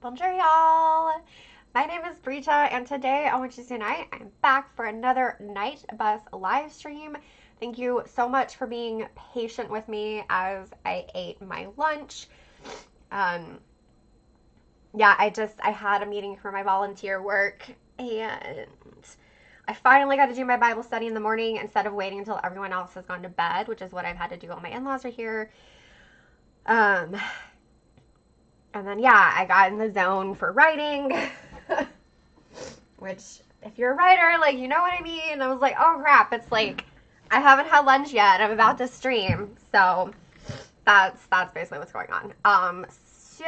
Bonjour, y'all. My name is Brita, and today on Tuesday night, I'm back for another Night Bus live stream. Thank you so much for being patient with me as I ate my lunch. Um, yeah, I had a meeting for my volunteer work, and I finally got to do my Bible study in the morning instead of waiting until everyone else has gone to bed, which is what I've had to do while my in-laws are here. Um, and then, yeah, I got in the zone for writing, which, if you're a writer, like, you know what I mean? And I was like, oh crap, it's like, I haven't had lunch yet. I'm about to stream. So, that's basically what's going on. So,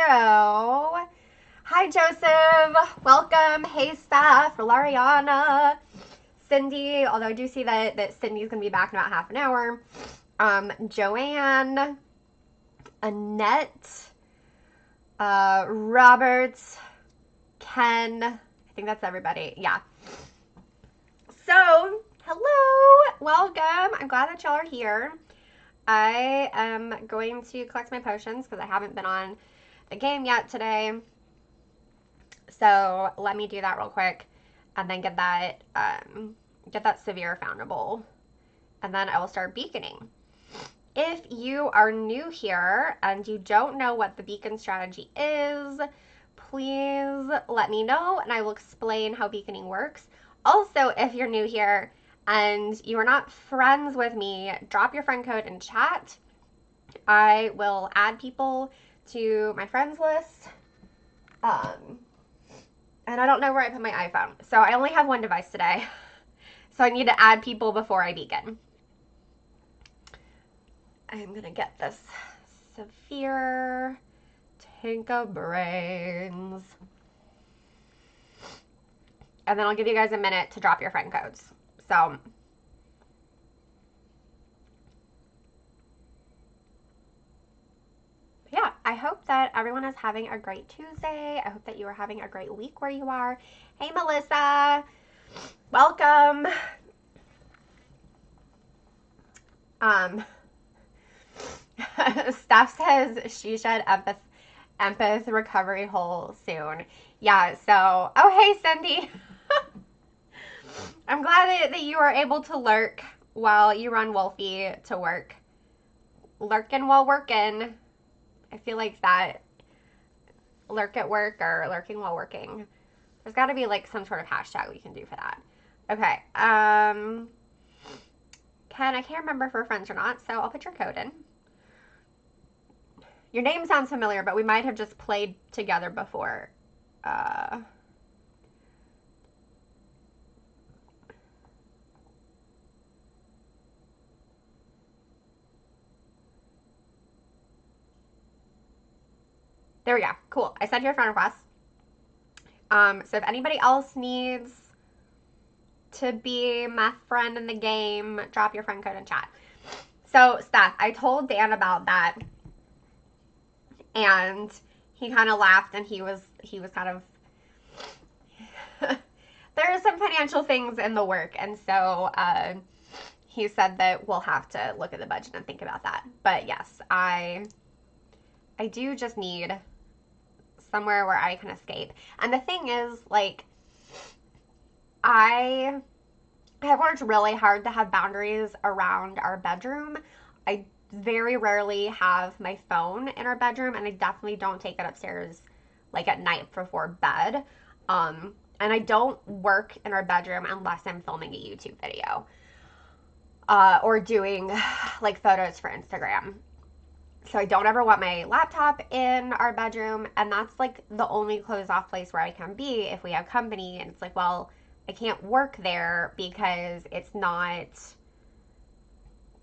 hi, Joseph. Welcome. Hey, Steph, Lariana, Cindy, although I do see that Cindy's going to be back in about half an hour. Joanne, Annette, Robert, Ken, I think that's everybody. Yeah. So, hello, welcome. I'm glad that y'all are here. I am going to collect my potions because I haven't been on the game yet today. So let me do that real quick, and then get that severe foundable, and then I will start beaconing. If you are new here and you don't know what the beacon strategy is, please let me know and I will explain how beaconing works. Also, if you're new here and you are not friends with me, drop your friend code in chat. I will add people to my friends list. And I don't know where I put my iPhone. So I only have one device today. So I need to add people before I beacon. I'm going to get this severe tank of brains. And then I'll give you guys a minute to drop your friend codes. So, yeah, I hope that everyone is having a great Tuesday. I hope that you are having a great week where you are. Hey, Melissa. Welcome. Steph says she should empath recovery hole soon. Yeah, so, oh, hey, Cindy. I'm glad that you are able to lurk while you run Wolfie to work. Lurking while working. I feel like that. Lurk at work or lurking while working. There's got to be like some sort of hashtag we can do for that. Okay. Ken, I can't remember if we're friends or not, so I'll put your code in. Your name sounds familiar, but we might have just played together before. There we go. Cool. I sent you a friend request. So if anybody else needs to be my friend in the game, drop your friend code in chat. So, Steph, I told Dan about that, and he kind of laughed, and he was kind of there are some financial things in the work, and so he said that we'll have to look at the budget and think about that. But yes, I do just need somewhere where I can escape. And the thing is, like, I have worked really hard to have boundaries around our bedroom. I very rarely have my phone in our bedroom, and I definitely don't take it upstairs like at night before bed. And I don't work in our bedroom unless I'm filming a YouTube video or doing like photos for Instagram. So I don't ever want my laptop in our bedroom, and that's like the only closed off place where I can be if we have company. And it's like, well, I can't work there because it's not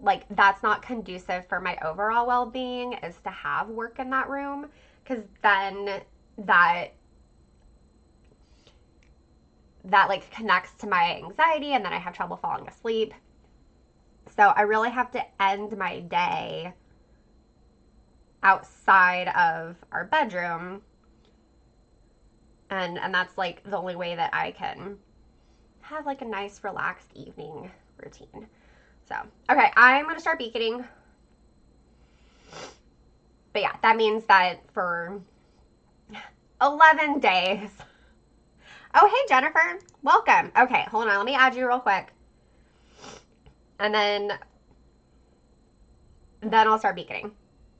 like that's not conducive for my overall well-being is to have work in that room, because then that like connects to my anxiety and then I have trouble falling asleep. So I really have to end my day outside of our bedroom, and that's like the only way that I can have like a nice relaxed evening routine. So, okay, I'm gonna start beaconing. But yeah, that means that for 11 days. Oh, hey, Jennifer. Welcome. Okay, hold on. Let me add you real quick. And then I'll start beaconing.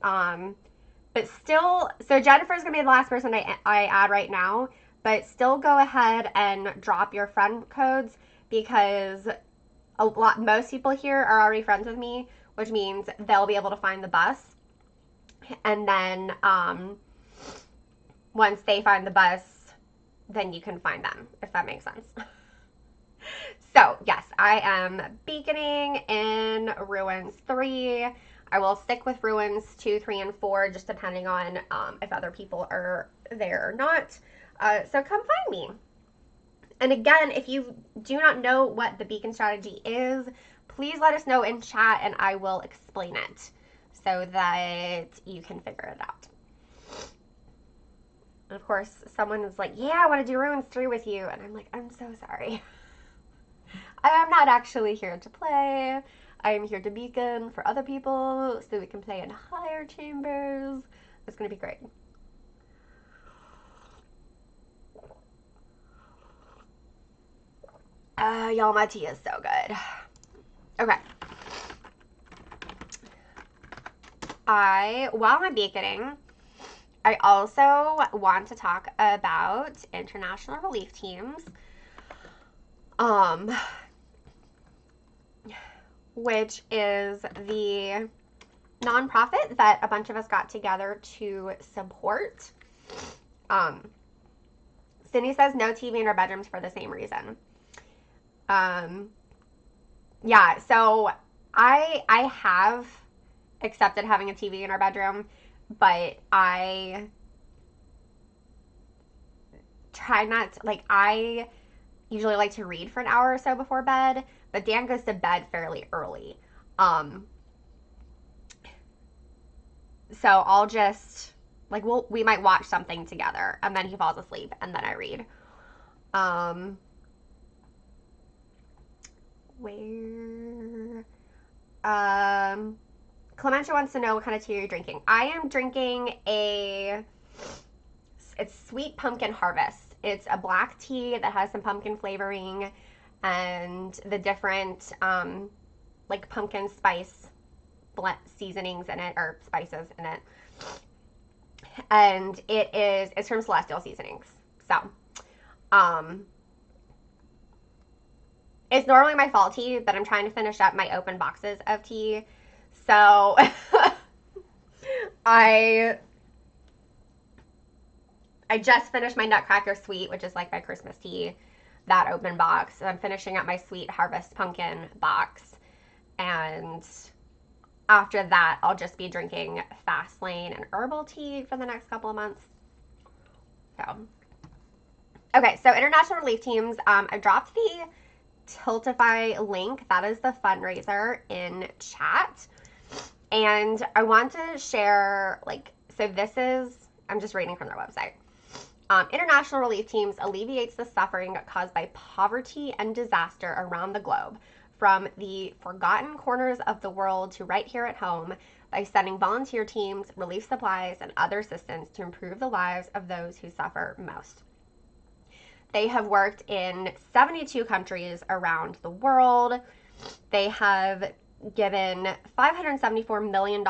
But still, so Jennifer's going to be the last person I add right now. But still go ahead and drop your friend codes because most people here are already friends with me, which means they'll be able to find the bus. And then once they find the bus, then you can find them, if that makes sense. So, yes, I am beaconing in Ruins 3. I will stick with Ruins 2, 3, and 4, just depending on if other people are there or not. So come find me. And again, if you do not know what the beacon strategy is, please let us know in chat and I will explain it so that you can figure it out. And of course, someone is like, yeah, I want to do Ruins 3 with you. And I'm like, I'm so sorry. I am not actually here to play. I am here to beacon for other people so we can play in higher chambers. It's going to be great. Y'all, my tea is so good. Okay. While I'm beaconing, I also want to talk about international relief teams. Which is the nonprofit that a bunch of us got together to support. Cindy says no TV in our bedrooms for the same reason. Yeah, so I have accepted having a TV in our bedroom, but I try not to, like, I usually like to read for an hour or so before bed, but Dan goes to bed fairly early. So I'll just, like, we might watch something together, and then he falls asleep, and then I read. Clementia wants to know what kind of tea you're drinking. I am drinking it's Sweet Pumpkin Harvest. It's a black tea that has some pumpkin flavoring and the different, like, pumpkin spice seasonings in it, or spices in it. And it's from Celestial Seasonings. So, it's normally my fall tea, but I'm trying to finish up my open boxes of tea. So, I just finished my Nutcracker Sweet, which is like my Christmas tea, that open box. I'm finishing up my Sweet Harvest Pumpkin box. And after that, I'll just be drinking Fast Lane and herbal tea for the next couple of months. So, okay, so international relief teams. I dropped the Tiltify link. That is the fundraiser in chat. And I want to share, like, so this is, I'm just reading from their website. International relief teams alleviates the suffering caused by poverty and disaster around the globe, from the forgotten corners of the world to right here at home, by sending volunteer teams, relief supplies, and other assistance to improve the lives of those who suffer most. They have worked in 72 countries around the world. They have given $574 million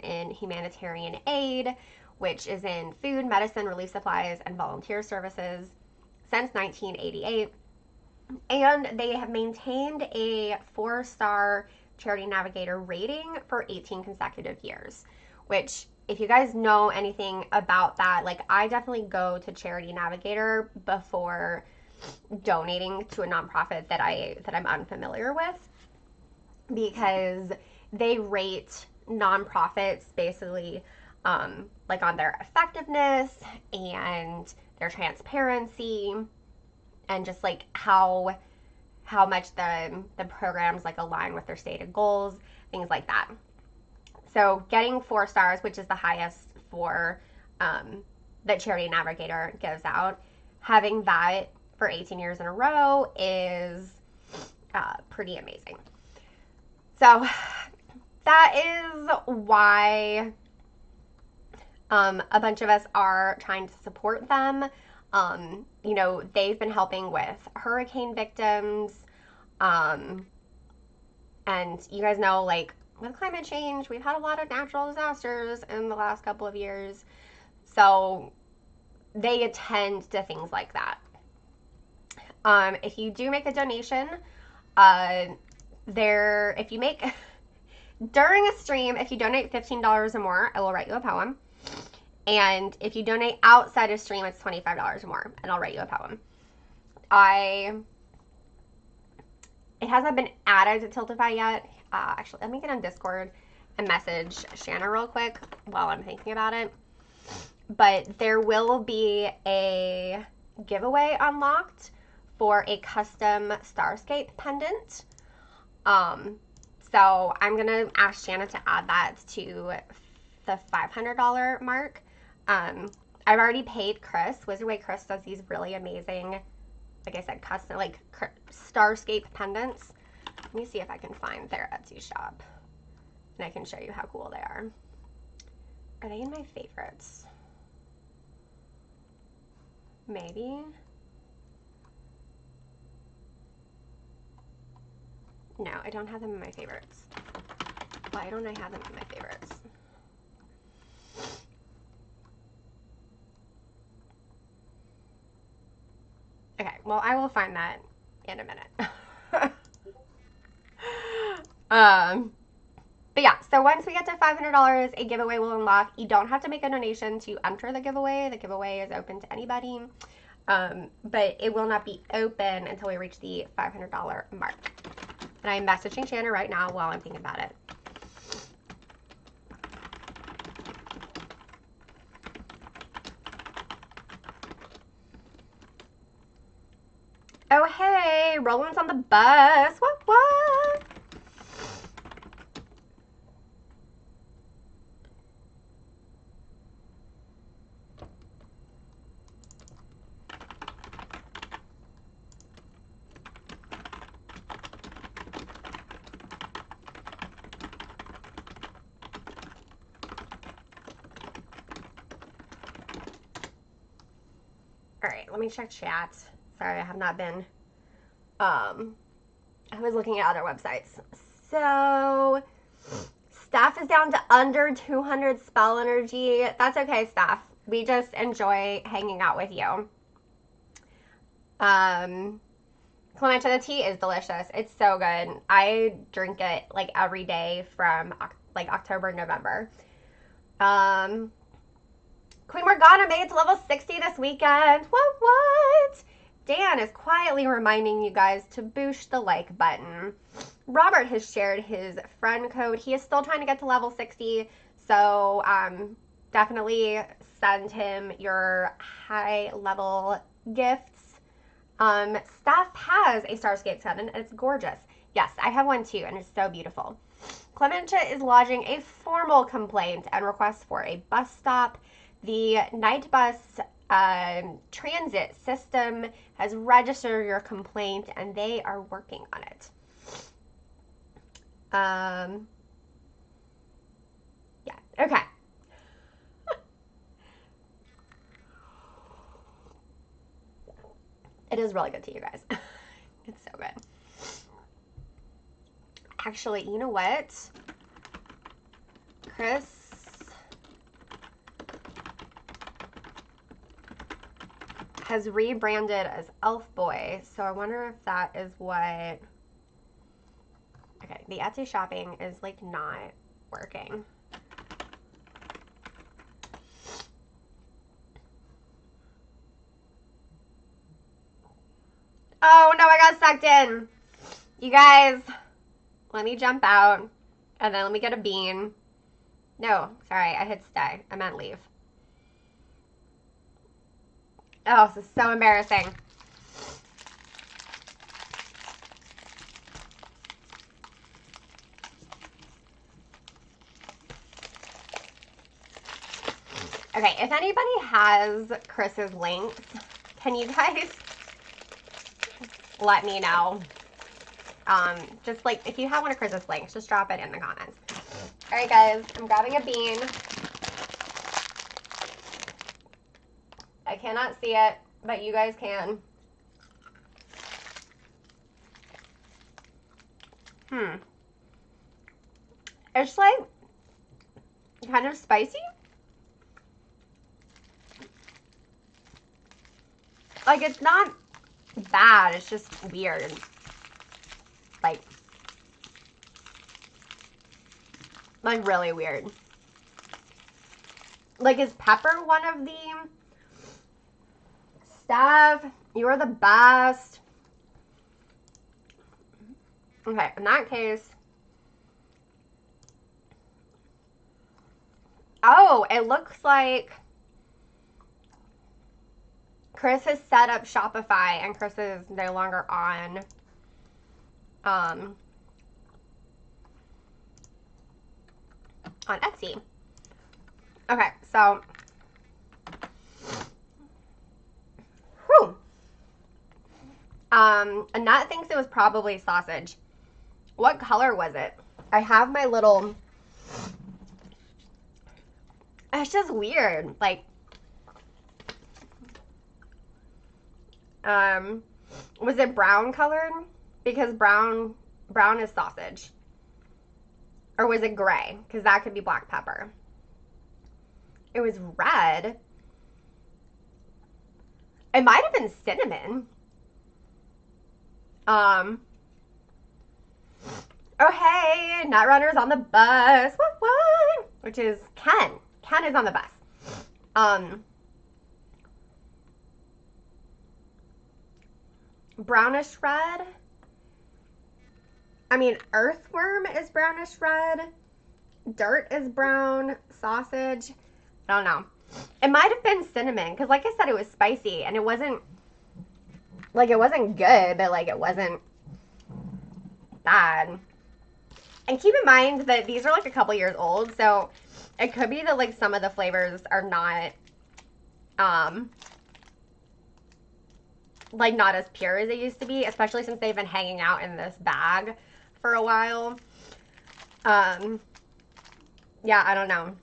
in humanitarian aid, which is in food, medicine, relief supplies, and volunteer services since 1988. And they have maintained a 4-star Charity Navigator rating for 18 consecutive years, which, if you guys know anything about that, like, I definitely go to Charity Navigator before donating to a nonprofit that I'm unfamiliar with, because they rate nonprofits basically like on their effectiveness and their transparency and just like how much the programs like align with their stated goals, things like that. So getting 4 stars, which is the highest for that Charity Navigator gives out, having that for 18 years in a row is pretty amazing. So that is why A bunch of us are trying to support them. You know, they've been helping with hurricane victims. And you guys know, like, with climate change, we've had a lot of natural disasters in the last couple of years. So they attend to things like that. If you do make a donation, if you make during a stream, if you donate $15 or more, I will write you a poem. And if you donate outside of stream, it's $25 or more, and I'll write you a poem. It hasn't been added to Tiltify yet. Actually, let me get on Discord and message Shanna real quick while I'm thinking about it. But there will be a giveaway unlocked for a custom Starscape pendant. So I'm going to ask Shanna to add that to the $500 mark. I've already paid Chris. Wizardway Chris does these really amazing, like I said, custom, like Starscape pendants. Let me see if I can find their Etsy shop. And I can show you how cool they are. Are they in my favorites? Maybe. No, I don't have them in my favorites. Why don't I have them in my favorites? Okay, well, I will find that in a minute. But yeah, so once we get to $500, a giveaway will unlock. You don't have to make a donation to enter the giveaway. The giveaway is open to anybody. But it will not be open until we reach the $500 mark. And I'm messaging Shanna right now while I'm thinking about it. Oh, hey, Roland's on the bus. What? All right, let me check chat. Sorry, I have not been, I was looking at other websites. So, Steph is down to under 200 spell energy. That's okay, Steph. We just enjoy hanging out with you. Clementine, the tea is delicious. It's so good. I drink it, like, every day from, like, October, November. Queen Morgana made it to level 60 this weekend. What? Dan is quietly reminding you guys to boosh the like button. Robert has shared his friend code. He is still trying to get to level 60, so definitely send him your high level gifts. Steph has a Starscape set and it's gorgeous. Yes, I have one too, and it's so beautiful. Clementia is lodging a formal complaint and request for a bus stop. The night bus transit system has registered your complaint and they are working on it. Yeah, okay. It is really good to you guys. It's so good. Actually, you know what? Chris has rebranded as Elf Boy, so I wonder if that is what... Okay, the Etsy shopping is, like, not working. Oh, no, I got sucked in. You guys, let me jump out, and then let me get a bean. No, sorry, I hit stay. I meant leave. Oh, this is so embarrassing. Okay, if anybody has Chris's links, can you guys let me know? Just like, if you have one of Chris's links, just drop it in the comments. All right, guys, I'm grabbing a bean. cannot see it, but you guys can. It's like kind of spicy. Like, it's not bad, it's just weird. Like really weird. Like, is pepper one of the stuff? You are the best. Okay, in that case. Oh, it looks like Chris has set up Shopify and Chris is no longer on Etsy. Okay, so Annette thinks it was probably sausage. What color was it? I have my little, it's just weird. Like, was it brown colored? Because brown is sausage. Or was it gray? Because that could be black pepper. It was red. It might have been cinnamon. Oh, hey, Netrunner's on the bus. What? Which is Ken. Ken is on the bus. Brownish red. I mean, earthworm is brownish red. Dirt is brown. Sausage. I don't know. It might have been cinnamon, because like I said, it was spicy, and it wasn't, like, it wasn't good, but, like, it wasn't bad. And keep in mind that these are, like, a couple years old, so it could be that, like, some of the flavors are not, like, not as pure as they used to be, especially since they've been hanging out in this bag for a while. Yeah, I don't know.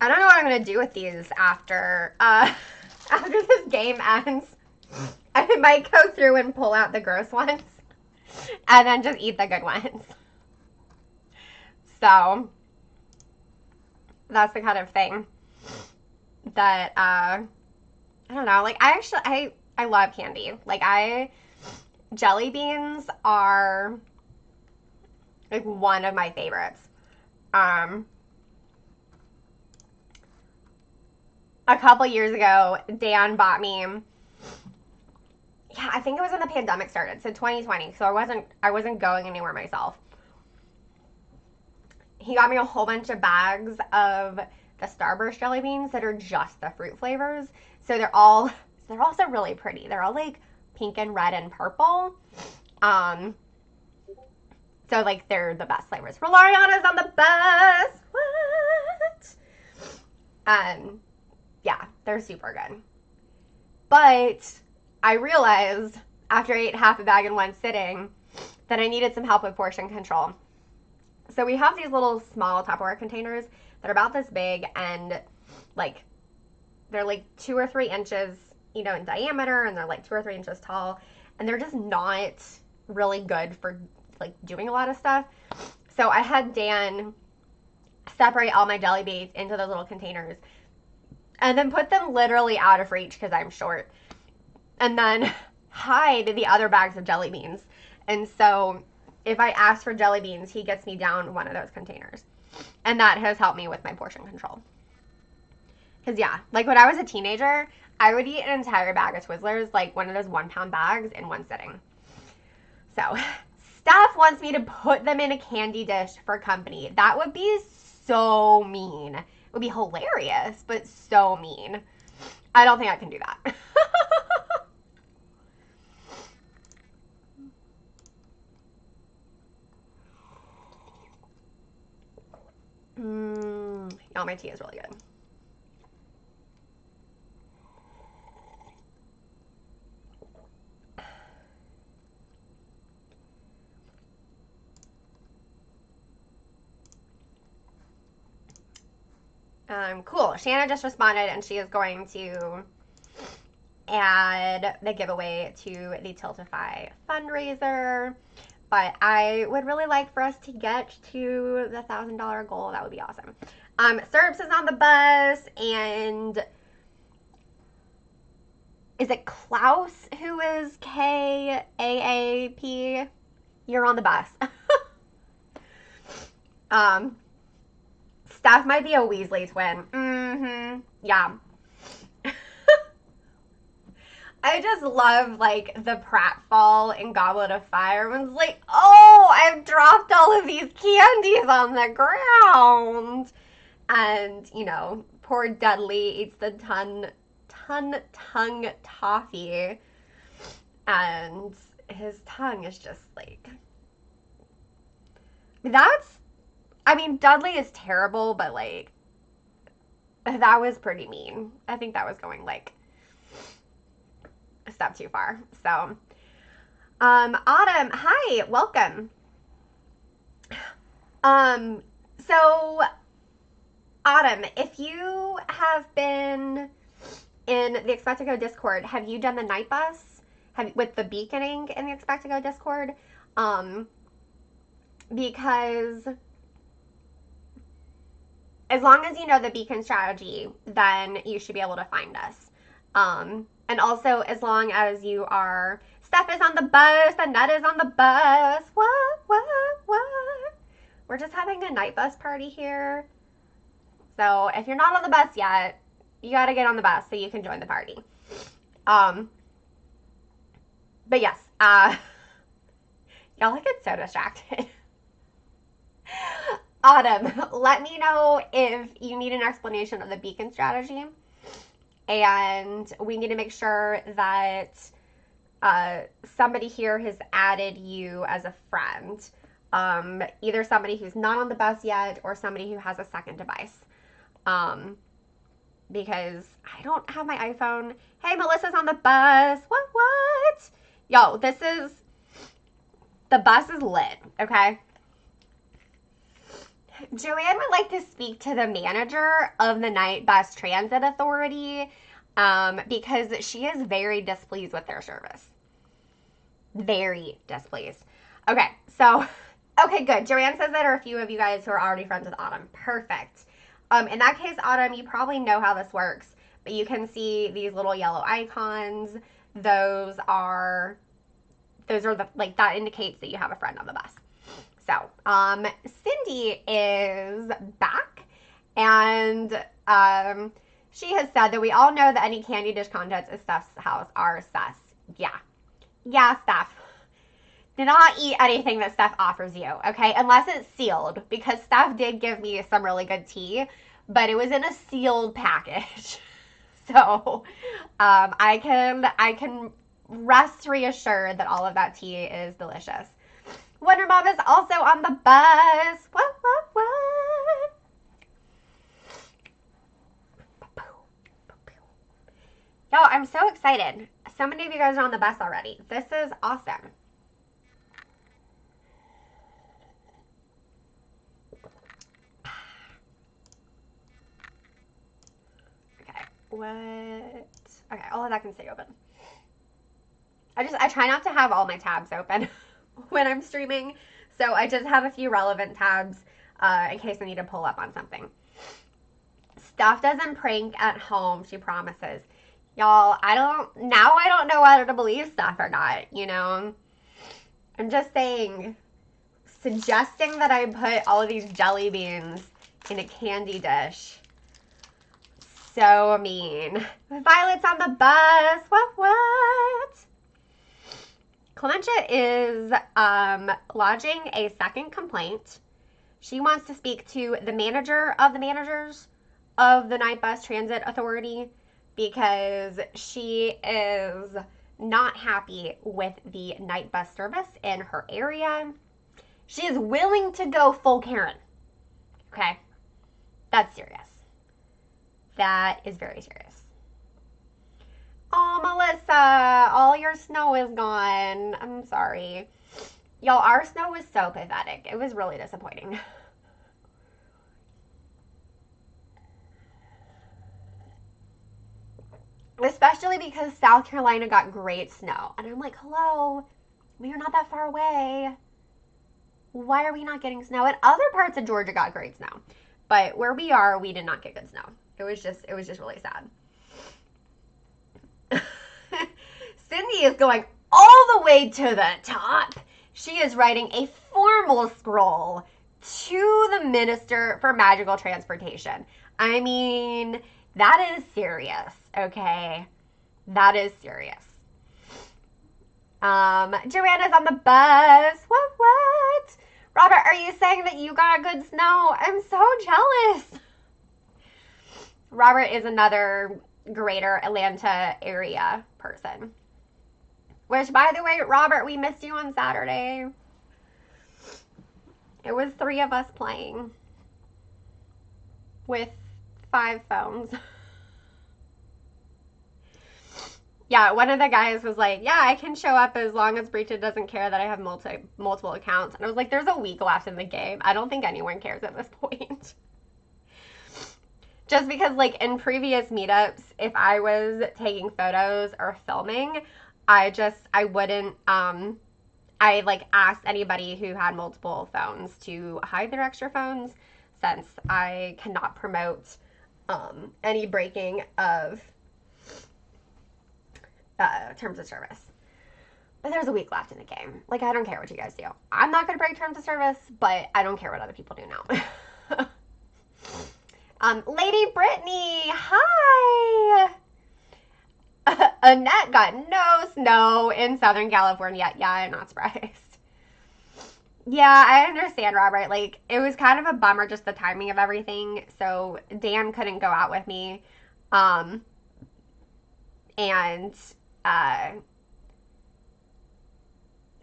I don't know what I'm going to do with these after this game ends. I might go through and pull out the gross ones and then just eat the good ones. So that's the kind of thing that, I don't know, like, I love candy. Like, jelly beans are, like, one of my favorites. A couple years ago, Dan bought me, I think it was when the pandemic started, so 2020, so I wasn't going anywhere myself. He got me a whole bunch of bags of the Starburst jelly beans that are just the fruit flavors. So they're also really pretty. They're all like pink and red and purple. So like they're the best flavors. Rolariana's on the bus. What? Yeah, they're super good. But I realized after I ate half a bag in one sitting that I needed some help with portion control. So we have these little small Tupperware containers that are about this big, and like they're like 2 or 3 inches, in diameter, and they're like 2 or 3 inches tall, and they're just not really good for like doing a lot of stuff. So I had Dan separate all my jelly beans into those little containers and then put them literally out of reach because I'm short, and then hide the other bags of jelly beans. And so if I ask for jelly beans, he gets me down one of those containers. And that has helped me with my portion control. Because, yeah, like when I was a teenager, I would eat an entire bag of Twizzlers, like one of those 1-pound bags, in one sitting. So, Steph wants me to put them in a candy dish for company. That would be so mean. It would be hilarious, but so mean. I don't think I can do that. Y'all, my tea is really good. Cool. Shanna just responded and she is going to add the giveaway to the Tiltify fundraiser. But I would really like for us to get to the $1,000 goal. That would be awesome. Serps is on the bus, and is it Klaus who is KAAP? You're on the bus. Steph might be a Weasley twin. Yeah. I just love, like, the pratfall in Goblet of Fire. Everyone's like, oh, I've dropped all of these candies on the ground. And, you know, poor Dudley eats the tongue toffee. And his tongue is just, like... I mean, Dudley is terrible, but, like, that was pretty mean. I think that was going, like... a step too far. So, Autumn, hi, welcome. So, Autumn, if you have been in the Expectigo Discord, have you done the night bus? With the beaconing in the Expectigo Discord? Because as long as you know the beacon strategy, then you should be able to find us. And also, as long as you are... Steph is on the bus. Annette is on the bus. What? We're just having a night bus party here. So, if you're not on the bus yet, you gotta get on the bus so you can join the party. But yes, y'all get so distracted. Autumn, let me know if you need an explanation of the beacon strategy. And we need to make sure that somebody here has added you as a friend. Either somebody who's not on the bus yet or somebody who has a second device. Because I don't have my iPhone. Hey, Melissa's on the bus. What? Yo, the bus is lit, okay? Joanne would like to speak to the manager of the Night Bus Transit Authority because she is very displeased with their service. Very displeased. Okay, good. Joanne says that there are a few of you guys who are already friends with Autumn. Perfect. In that case, Autumn, you probably know how this works, but you can see these little yellow icons. Those are that indicates that you have a friend on the bus. So, Cindy is back, and she has said that we all know that any candy dish contents at Steph's house are sus. Yeah, Steph. Do not eat anything that Steph offers you, okay? Unless it's sealed, because Steph did give me some really good tea, but it was in a sealed package. So, I can rest reassured that all of that tea is delicious. Wonder Mom is also on the bus. What? Yo, I'm so excited. So many of you guys are on the bus already. This is awesome. Okay, what? Okay, all of that can stay open. I try not to have all my tabs open when I'm streaming, so I just have a few relevant tabs in case I need to pull up on something. Steph doesn't prank at home, she promises. Y'all, I don't know whether to believe Steph or not, you know? I'm just saying, suggesting that I put all of these jelly beans in a candy dish. So mean. Violet's on the bus. What? Clementia is lodging a second complaint. She wants to speak to the manager of the managers of the Night Bus Transit Authority because she is not happy with the night bus service in her area. She is willing to go full Karen. Okay? That's serious. That is very serious. Oh, Melissa, all your snow is gone. I'm sorry. Y'all, our snow was so pathetic. It was really disappointing. because South Carolina got great snow. And I'm like, hello, we are not that far away. Why are we not getting snow? And other parts of Georgia got great snow. But where we are, we did not get good snow. It was just really sad. Cindy is going all the way to the top. She is writing a formal scroll to the Minister for Magical Transportation. I mean, that is serious, okay? That is serious. Joanna's on the bus. What? Robert, are you saying that you got good snow? I'm so jealous. Robert is another greater Atlanta area person. Which, by the way, Robert, we missed you on Saturday. It was 3 of us playing with 5 phones. Yeah, one of the guys was like, yeah, I can show up as long as Breacher doesn't care that I have multiple accounts. And I was like, there's a week left in the game. I don't think anyone cares at this point. Just because, like, in previous meetups, if I was taking photos or filming, I wouldn't, I, like, asked anybody who had multiple phones to hide their extra phones, since I cannot promote any breaking of terms of service. But there's a week left in the game. Like, I don't care what you guys do. I'm not going to break terms of service, but I don't care what other people do now. Lady Brittany, hi! Annette got no snow in Southern California. Yeah, I'm not surprised. Yeah, I understand, Robert. Like, it was kind of a bummer, just the timing of everything. So Dan couldn't go out with me. Because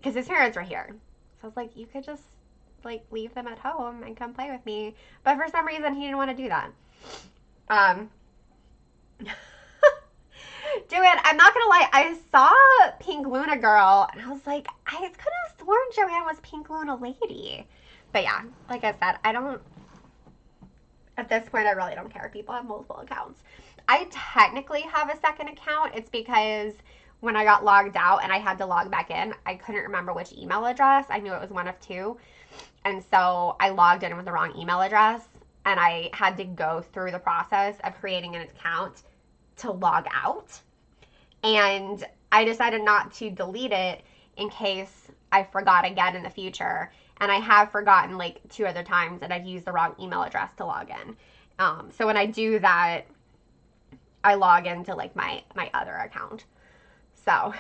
his parents were here. So I was like, you could just, like, leave them at home and come play with me. But for some reason, he didn't want to do that. Joanne, I'm not gonna lie, I saw Pink Luna Girl, and I was like, I could have sworn Joanne was Pink Luna Lady. But yeah, like I said, at this point, I really don't care if people have multiple accounts. I technically have a second account. It's because when I got logged out and I had to log back in, I couldn't remember which email address. I knew it was one of 2. And so I logged in with the wrong email address, and I had to go through the process of creating an account to log out. And I decided not to delete it in case I forgot again in the future. And I have forgotten like 2 other times that I've used the wrong email address to log in. So when I do that, I log into like my other account. So,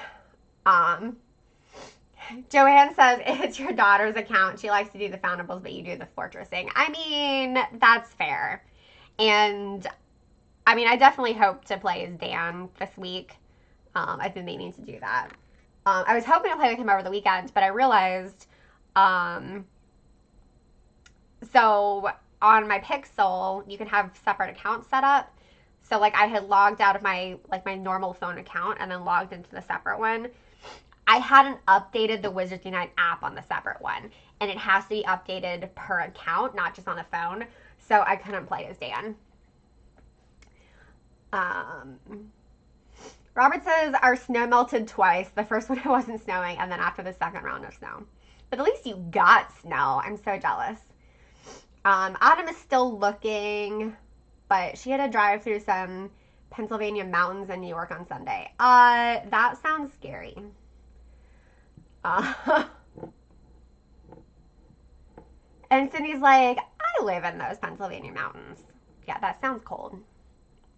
Joanne says it's your daughter's account. She likes to do the foundables, but you do the fortressing. I mean, that's fair. And I mean, I definitely hope to play as Dan this week. I've been meaning to do that. I was hoping to play with him over the weekend, but I realized, so on my Pixel, you can have separate accounts set up. So like I had logged out of my normal phone account and then logged into the separate one. I hadn't updated the Wizards Unite app on the separate one, and it has to be updated per account, not just on the phone. So I couldn't play as Dan. Robert says our snow melted twice. The first one it wasn't snowing, and then after the second round of snow. But at least you got snow. I'm so jealous. Autumn is still looking, but she had to drive through some Pennsylvania mountains in New York on Sunday. That sounds scary. And Cindy's like, I live in those Pennsylvania mountains. Yeah, that sounds cold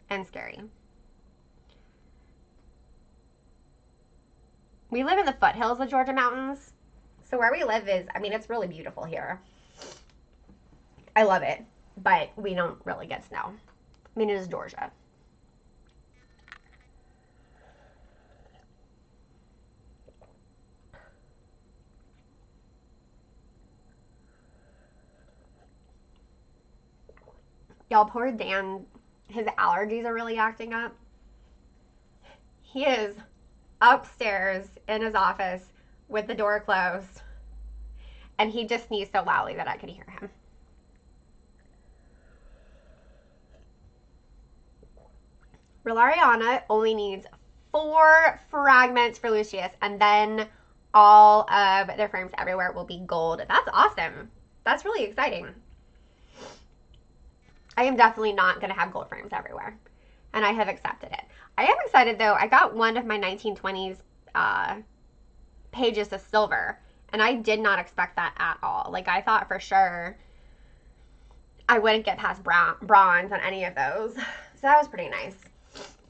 and scary. We live in the foothills of Georgia mountains. So where we live is, I mean, it's really beautiful here. I love it, but we don't really get snow. I mean, it is Georgia. Y'all, poor Dan, his allergies are really acting up. He is upstairs in his office with the door closed, and he just sneezed so loudly that I could hear him. Rolariana only needs 4 fragments for Lucius, and then all of their frames everywhere will be gold. That's awesome. That's really exciting. I am definitely not going to have gold frames everywhere, and I have accepted it. I am excited, though. I got one of my 1920s pages of silver, and I did not expect that at all. Like, I thought for sure I wouldn't get past bronze on any of those. So that was pretty nice.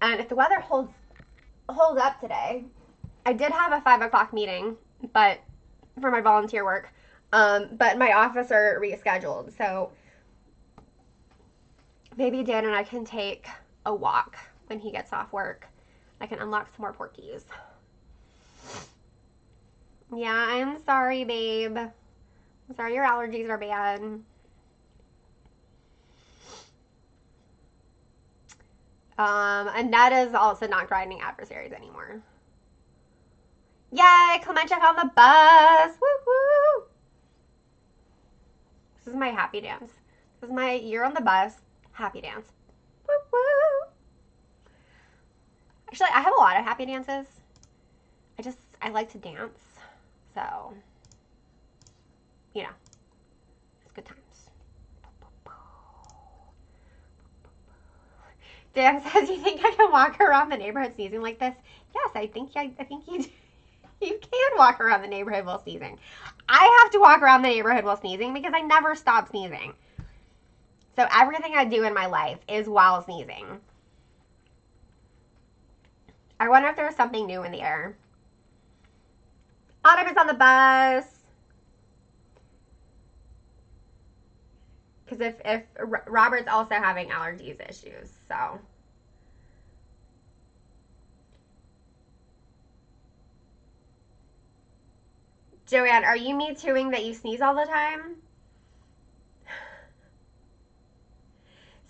And if the weather holds up today, I did have a 5 o'clock meeting, but for my volunteer work, but my officer rescheduled, so maybe Dan and I can take a walk when he gets off work. I can unlock some more Portkeys. Yeah, I'm sorry, babe. I'm sorry your allergies are bad. Annette is also not grinding adversaries anymore. Yay, Clementia on the bus. Woo woo. This is my happy dance. This is my you're on the bus happy dance. Woo woo. Actually, I have a lot of happy dances. I like to dance. So, you know, it's good times. Dan says, "You think I can walk around the neighborhood sneezing like this?" Yes, I think you can walk around the neighborhood while sneezing. I have to walk around the neighborhood while sneezing because I never stop sneezing. So everything I do in my life is while sneezing. I wonder if there's something new in the air. Autumn is on the bus. Because if Robert's also having allergies issues, so. Joanne, are you me tooing that you sneeze all the time?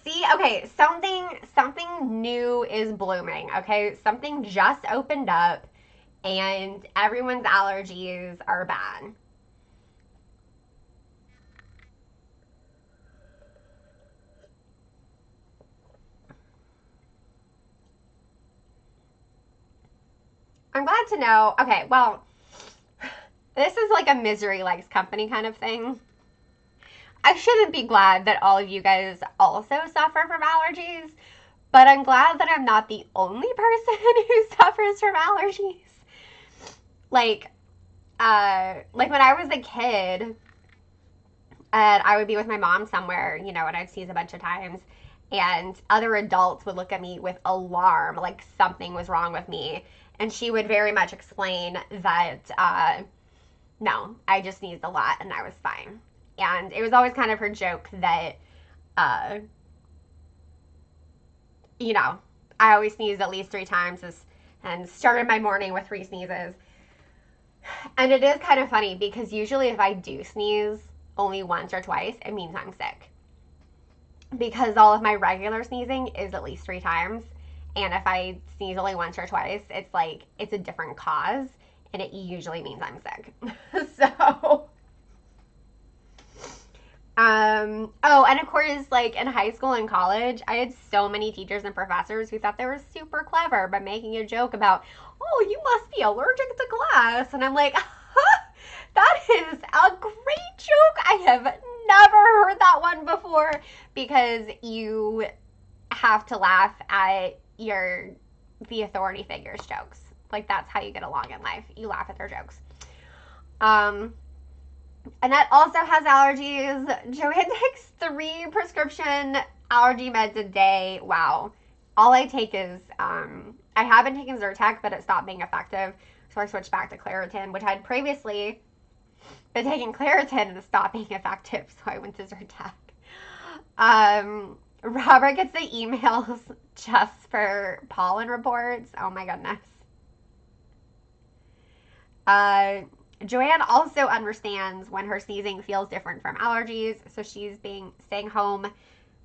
See, okay, something new is blooming, okay? Something just opened up and everyone's allergies are bad. I'm glad to know. Okay, well, this is like a misery likes company kind of thing. I shouldn't be glad that all of you guys also suffer from allergies, but I'm glad that I'm not the only person who suffers from allergies. Like when I was a kid, and I would be with my mom somewhere, you know, and I'd sneeze a bunch of times, and other adults would look at me with alarm, like something was wrong with me, and she would very much explain that, no, I just sneezed a lot and I was fine. And it was always kind of her joke that, you know, I always sneezed at least 3 times and started my morning with 3 sneezes. And it is kind of funny because usually if I do sneeze only once or twice, it means I'm sick. Because all of my regular sneezing is at least 3 times. And if I sneeze only once or twice, it's like, it's a different cause. And it usually means I'm sick. So, oh, and of course, like in high school and college, I had so many teachers and professors who thought they were super clever by making a joke about, oh, you must be allergic to glass. And I'm like, that is a great joke. I have never heard that one before, because you have to laugh at the authority figures' jokes. Like, that's how you get along in life. You laugh at their jokes. Annette also has allergies. Joanne takes 3 prescription allergy meds a day. Wow. All I take is, I haven't taken Zyrtec, but it stopped being effective. So I switched back to Claritin, which I'd previously been taking Claritin and it stopped being effective. So I went to Zyrtec. Robert gets the emails just for pollen reports. Oh my goodness. Joanne also understands when her sneezing feels different from allergies, so she's staying home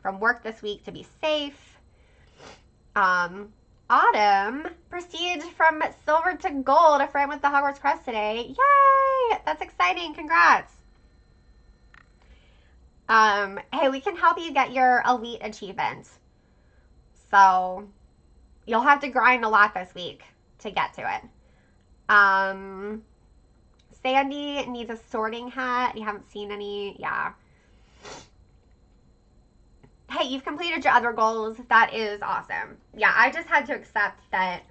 from work this week to be safe. Autumn prestige from silver to gold, a frame with the Hogwarts crest today. Yay! That's exciting. Congrats. Hey, we can help you get your elite achievements. So you'll have to grind a lot this week. to get to it. Sandy needs a sorting hat. You haven't seen any. Yeah. Hey, you've completed your other goals. That is awesome. Yeah, I just had to accept that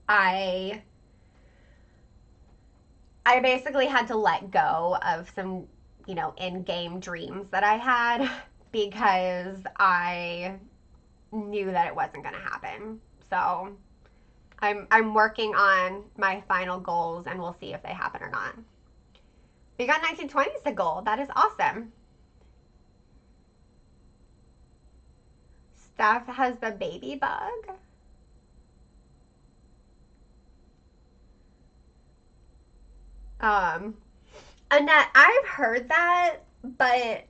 I basically had to let go of some, in-game dreams that I had because I knew that it wasn't going to happen. So I'm working on my final goals, and we'll see if they happen or not. We got 1920 as a goal. That is awesome. Steph has the baby bug. Annette, I've heard that, but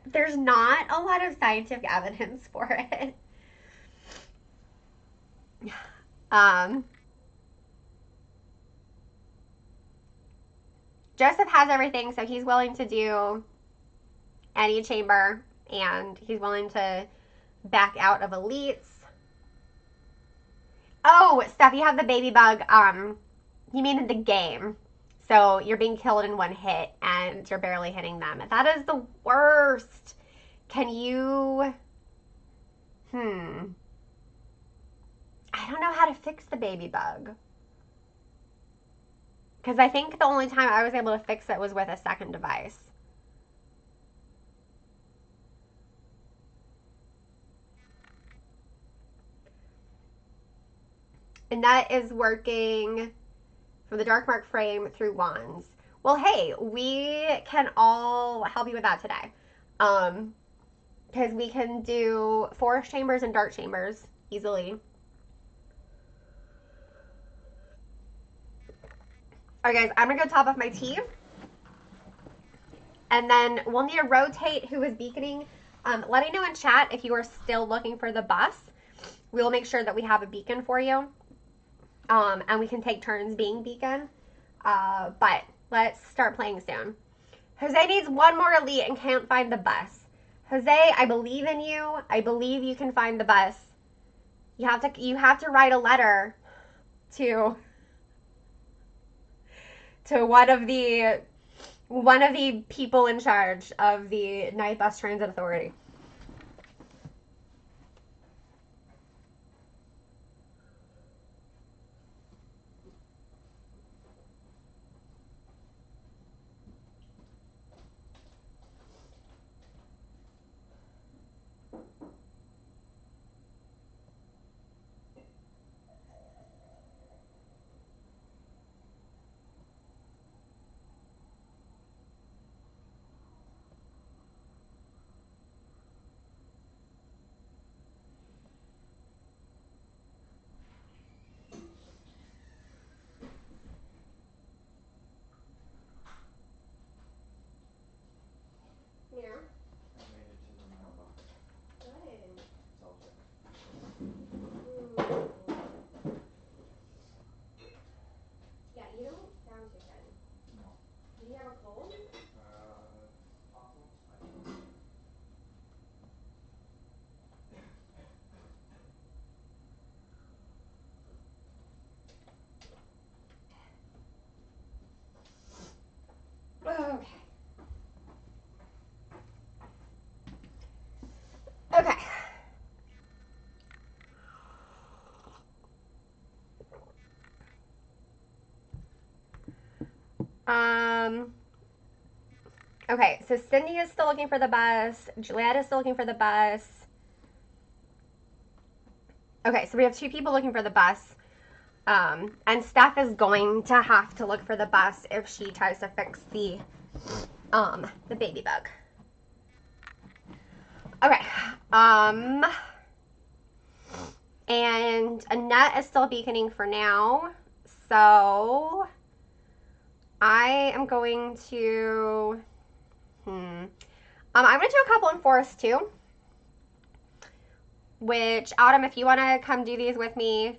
there's not a lot of scientific evidence for it. Joseph has everything, so he's willing to do any chamber, and he's willing to back out of elites. Oh, Steph, you have the baby bug. You mean in the game. So you're being killed in one hit, and you're barely hitting them. That is the worst. Can you... I don't know how to fix the baby bug. Because I think the only time I was able to fix it was with a second device. And that is working from the Dark Mark frame through wands. Well, hey, we can all help you with that today. Because we can do forest chambers and dark chambers easily. Alright guys, I'm going to go top off my tea. And then we'll need to rotate who is beaconing. Let me know in chat if you are still looking for the bus. We will make sure that we have a beacon for you. And we can take turns being beacon. But let's start playing soon. Jose needs one more elite and can't find the bus. Jose, I believe in you. I believe you can find the bus. You have to write a letter to one of the people in charge of the Night Bus Transit Authority. Okay. Okay, so Cindy is still looking for the bus. Juliette is still looking for the bus. Okay, so we have two people looking for the bus. And Steph is going to have to look for the bus if she tries to fix the baby bug. Okay. And Annette is still beaconing for now. So I am going to I'm going to do a couple in forest too. Which, Autumn, if you want to come do these with me,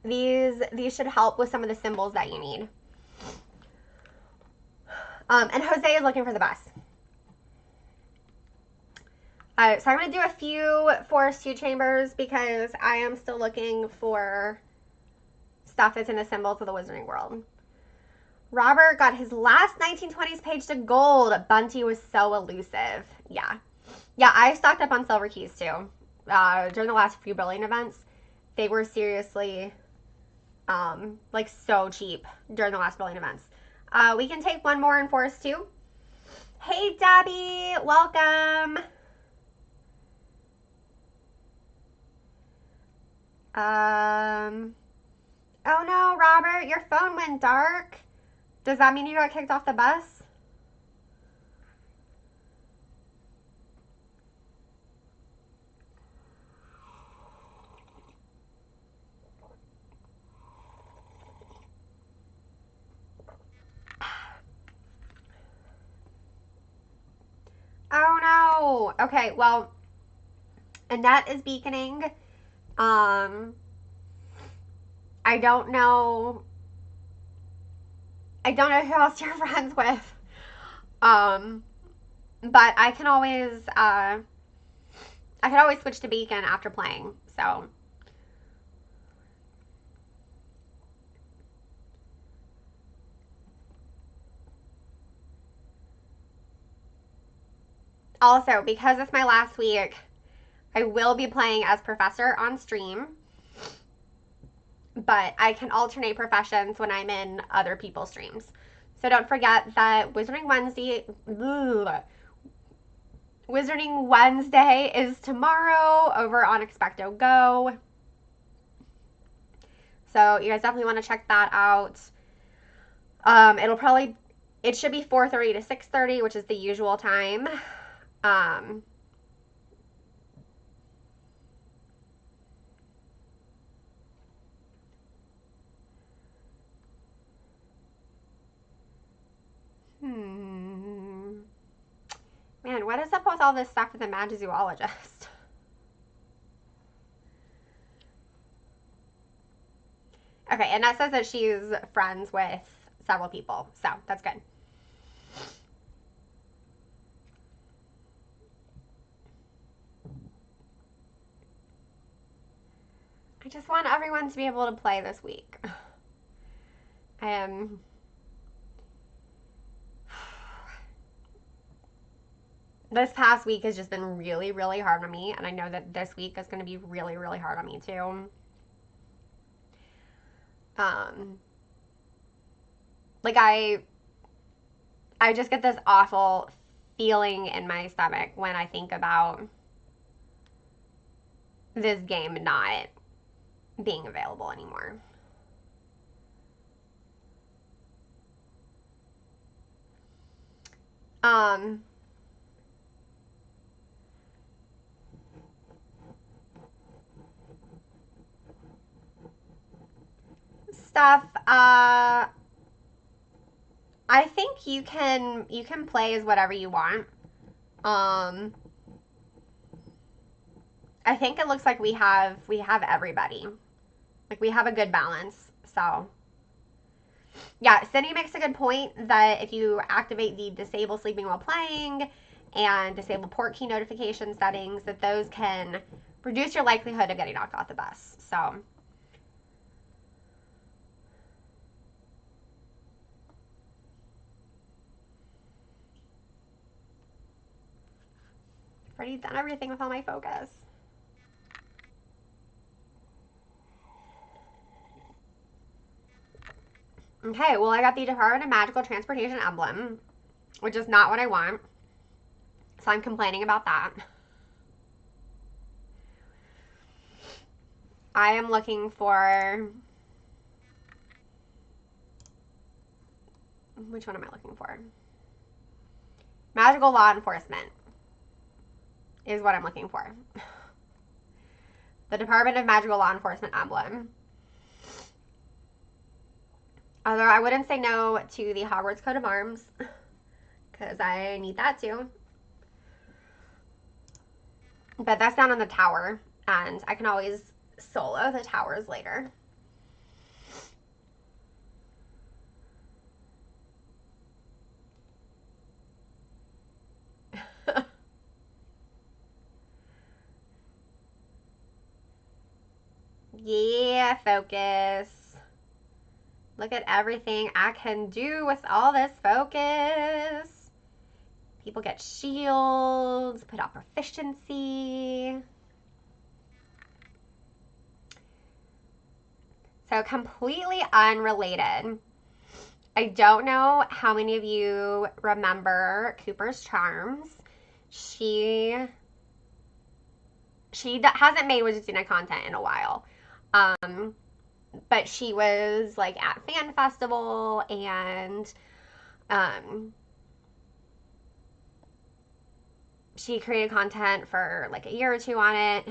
these should help with some of the symbols that you need. And Jose is looking for the bus. So I'm going to do a few Forest 2 chambers because I am still looking for stuff that's in the symbols of the wizarding world. Robert got his last 1920s page to gold. Bunty was so elusive. Yeah. Yeah, I stocked up on silver keys too. During the last few brilliant events, they were seriously like so cheap during the last brilliant events. We can take one more in Forest 2. Hey, Debbie, welcome. Oh no, Robert, your phone went dark. Does that mean you got kicked off the bus? Oh no. Okay, well, Annette is beaconing. I don't know. I don't know who else you're friends with. But I can always switch to beacon after playing. So also, because it's my last week, I will be playing as Professor on stream, but I can alternate professions when I'm in other people's streams. So don't forget that Wizarding Wednesday is tomorrow over on Expecto Go. So you guys definitely want to check that out. It should be 4:30 to 6:30, which is the usual time. Man, what is up with all this stuff with the Magizoologist? Okay, and that says that she's friends with several people, so that's good. I just want everyone to be able to play this week. This past week has just been really, really hard on me, and I know that this week is going to be really, really hard on me too. Like I just get this awful feeling in my stomach when I think about this game not being available anymore. Stuff, I think you can play as whatever you want. I think it looks like we have everybody. Like we have a good balance. So yeah, Cindy makes a good point that if you activate the disable sleeping while playing and disable Portkey notification settings, that those can reduce your likelihood of getting knocked off the bus. So I've already done everything with all my focus. Okay, well, I got the Department of Magical Transportation emblem, which is not what I want. So I'm complaining about that. I am looking for... Which one am I looking for? Magical Law Enforcement is what I'm looking for. The Department of Magical Law Enforcement emblem. Although I wouldn't say no to the Hogwarts coat of arms, because I need that too. But that's down on the tower, and I can always solo the towers later. Yeah, focus. Look at everything I can do with all this focus. People get shields, put out proficiency. So completely unrelated. I don't know how many of you remember Cooper's Charms. She hasn't made Wizardina content in a while. But she was like at Fan Festival and she created content for like a year or two on it.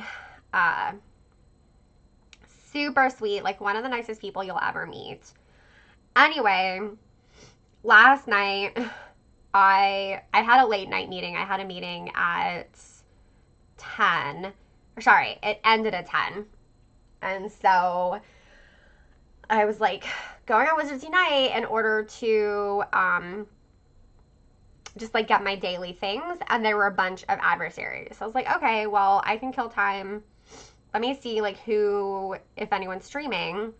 Super sweet, like one of the nicest people you'll ever meet. Anyway, last night I had a late night meeting. I had a meeting at 10. Sorry, it ended at 10. And so I was like going on Wizards Unite in order to just like get my daily things, and there were a bunch of adversaries. So I was like, okay, well, I can kill time. Let me see like who, if anyone's streaming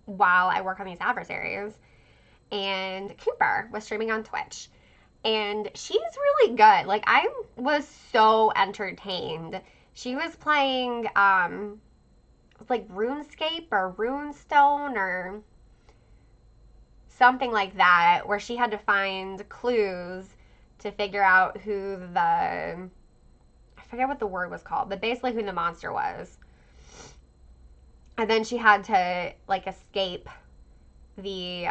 while I work on these adversaries. And Cooper was streaming on Twitch. And she's really good. Like, I was so entertained. She was playing like RuneScape or Runestone or something like that, where she had to find clues to figure out who the, I forget what the word was called, but basically who the monster was. And then she had to like escape the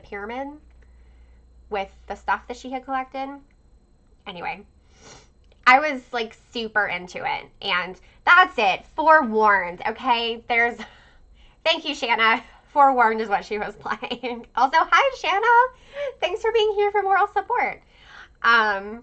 pyramid with the stuff that she had collected. Anyway, I was like super into it, and that's it. Forewarned, okay? Thank you, Shanna. Forewarned is what she was playing. Also, hi, Shanna. Thanks for being here for moral support. And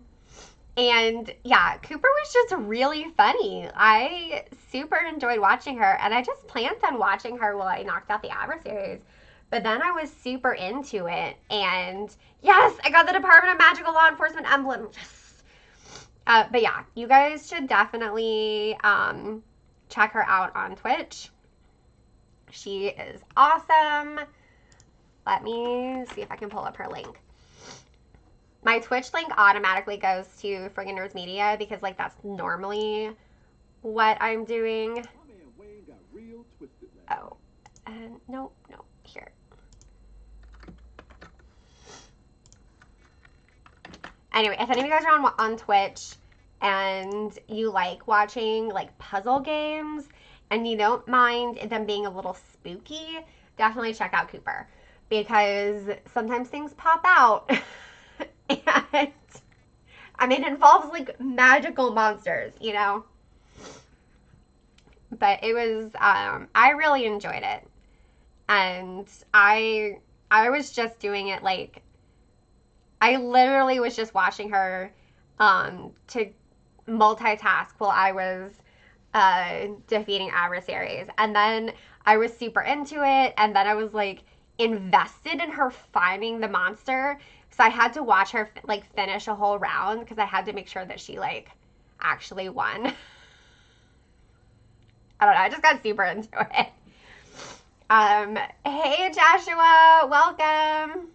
yeah, Cooper was just really funny. I super enjoyed watching her, and I just planned on watching her while I knocked out the adversaries. But then I was super into it, and yes, I got the Department of Magical Law Enforcement emblem. Yes. But yeah, you guys should definitely check her out on Twitch. She is awesome. Let me see if I can pull up her link. My Twitch link automatically goes to friggin' Nerds Media because like that's normally what I'm doing. Oh, no, here. Anyway, if any of you guys are on Twitch and you like watching like puzzle games and you don't mind them being a little spooky, definitely check out Cooper, because sometimes things pop out. And I mean, it involves like magical monsters, you know? But it was, I really enjoyed it. And I was just doing it like, I literally was just watching her to multitask while I was defeating adversaries. And then I was super into it. And then I was like invested in her finding the monster. So I had to watch her like finish a whole round because I had to make sure that she like actually won. I don't know. I just got super into it. Hey Joshua, welcome.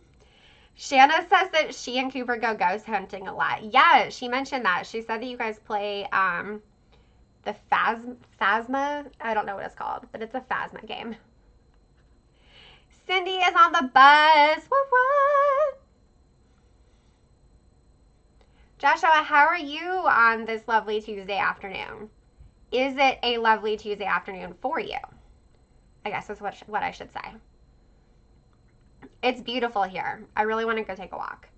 Shanna says that she and Cooper go ghost hunting a lot. Yeah, she mentioned that. She said that you guys play the Phasma. I don't know what it's called, but it's a Phasma game. Cindy is on the bus. What? Joshua, how are you on this lovely Tuesday afternoon? Is it a lovely Tuesday afternoon for you? I guess that's what I should say. It's beautiful here. I really want to go take a walk.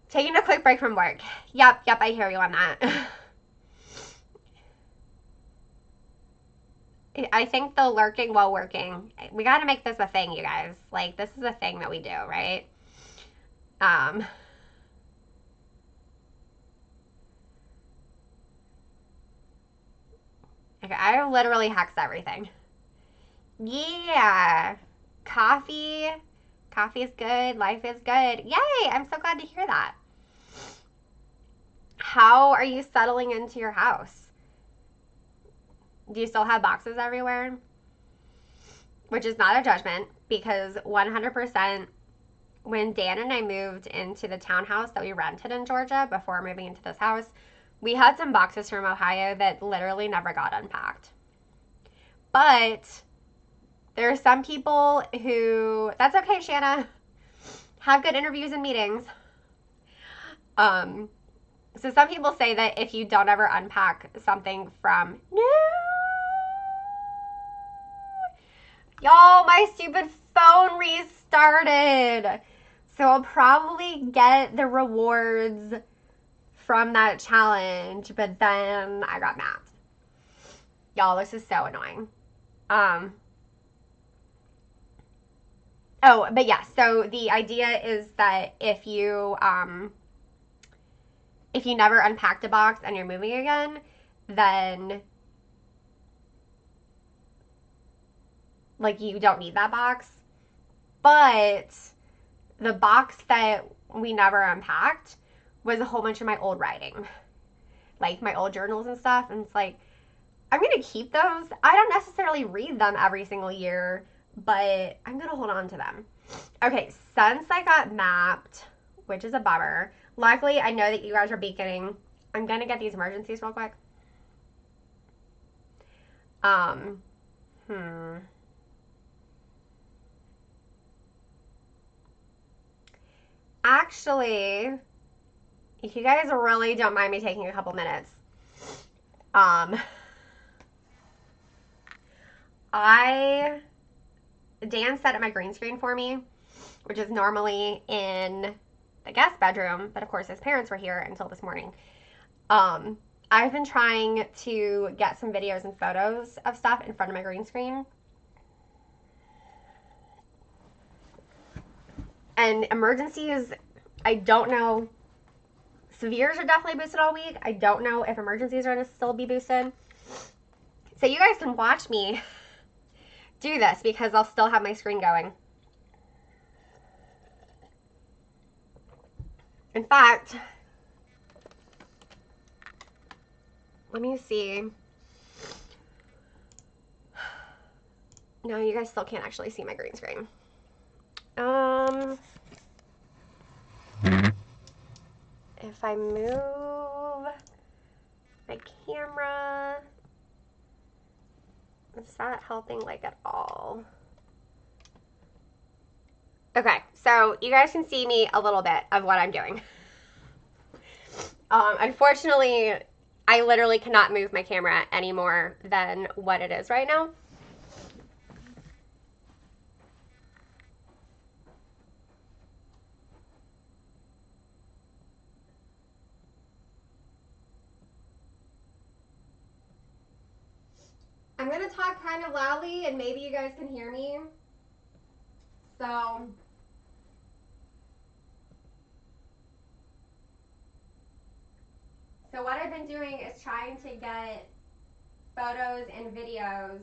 Taking a quick break from work. Yep, I hear you on that. I think the lurking while working, we got to make this a thing, you guys. Like, this is a thing that we do, right? Okay, I literally hacks everything. Yeah. Coffee is good. Life is good. Yay! I'm so glad to hear that. How are you settling into your house? Do you still have boxes everywhere? Which is not a judgment, because 100% when Dan and I moved into the townhouse that we rented in Georgia before moving into this house, we had some boxes from Ohio that literally never got unpacked. But there are some people who, that's okay, Shanna, have good interviews and meetings. So some people say that if you don't ever unpack something from, no, y'all, my stupid phone restarted. So I'll probably get the rewards from that challenge, but then I got mad. Y'all, this is so annoying. Oh, but yeah, so the idea is that if you never unpack the box and you're moving again, then like you don't need that box. But the box that we never unpacked was a whole bunch of my old writing, like my old journals and stuff. And it's like, I'm going to keep those. I don't necessarily read them every single year, but I'm going to hold on to them. Okay, since I got mapped, which is a bummer, luckily I know that you guys are beaconing. I'm going to get these emergencies real quick. Actually, if you guys really don't mind me taking a couple minutes, Dan set up my green screen for me, which is normally in the guest bedroom, but of course his parents were here until this morning. I've been trying to get some videos and photos of stuff in front of my green screen. And emergencies, I don't know. Severes are definitely boosted all week. I don't know if emergencies are going to still be boosted. So you guys can watch me do this because I'll still have my screen going. In fact, let me see. No, you guys still can't actually see my green screen. If I move my camera, it's not helping like at all. Okay, so you guys can see me a little bit of what I'm doing. Unfortunately, I literally cannot move my camera any more than what it is right now. I'm going to talk kind of loudly and maybe you guys can hear me. So what I've been doing is trying to get photos and videos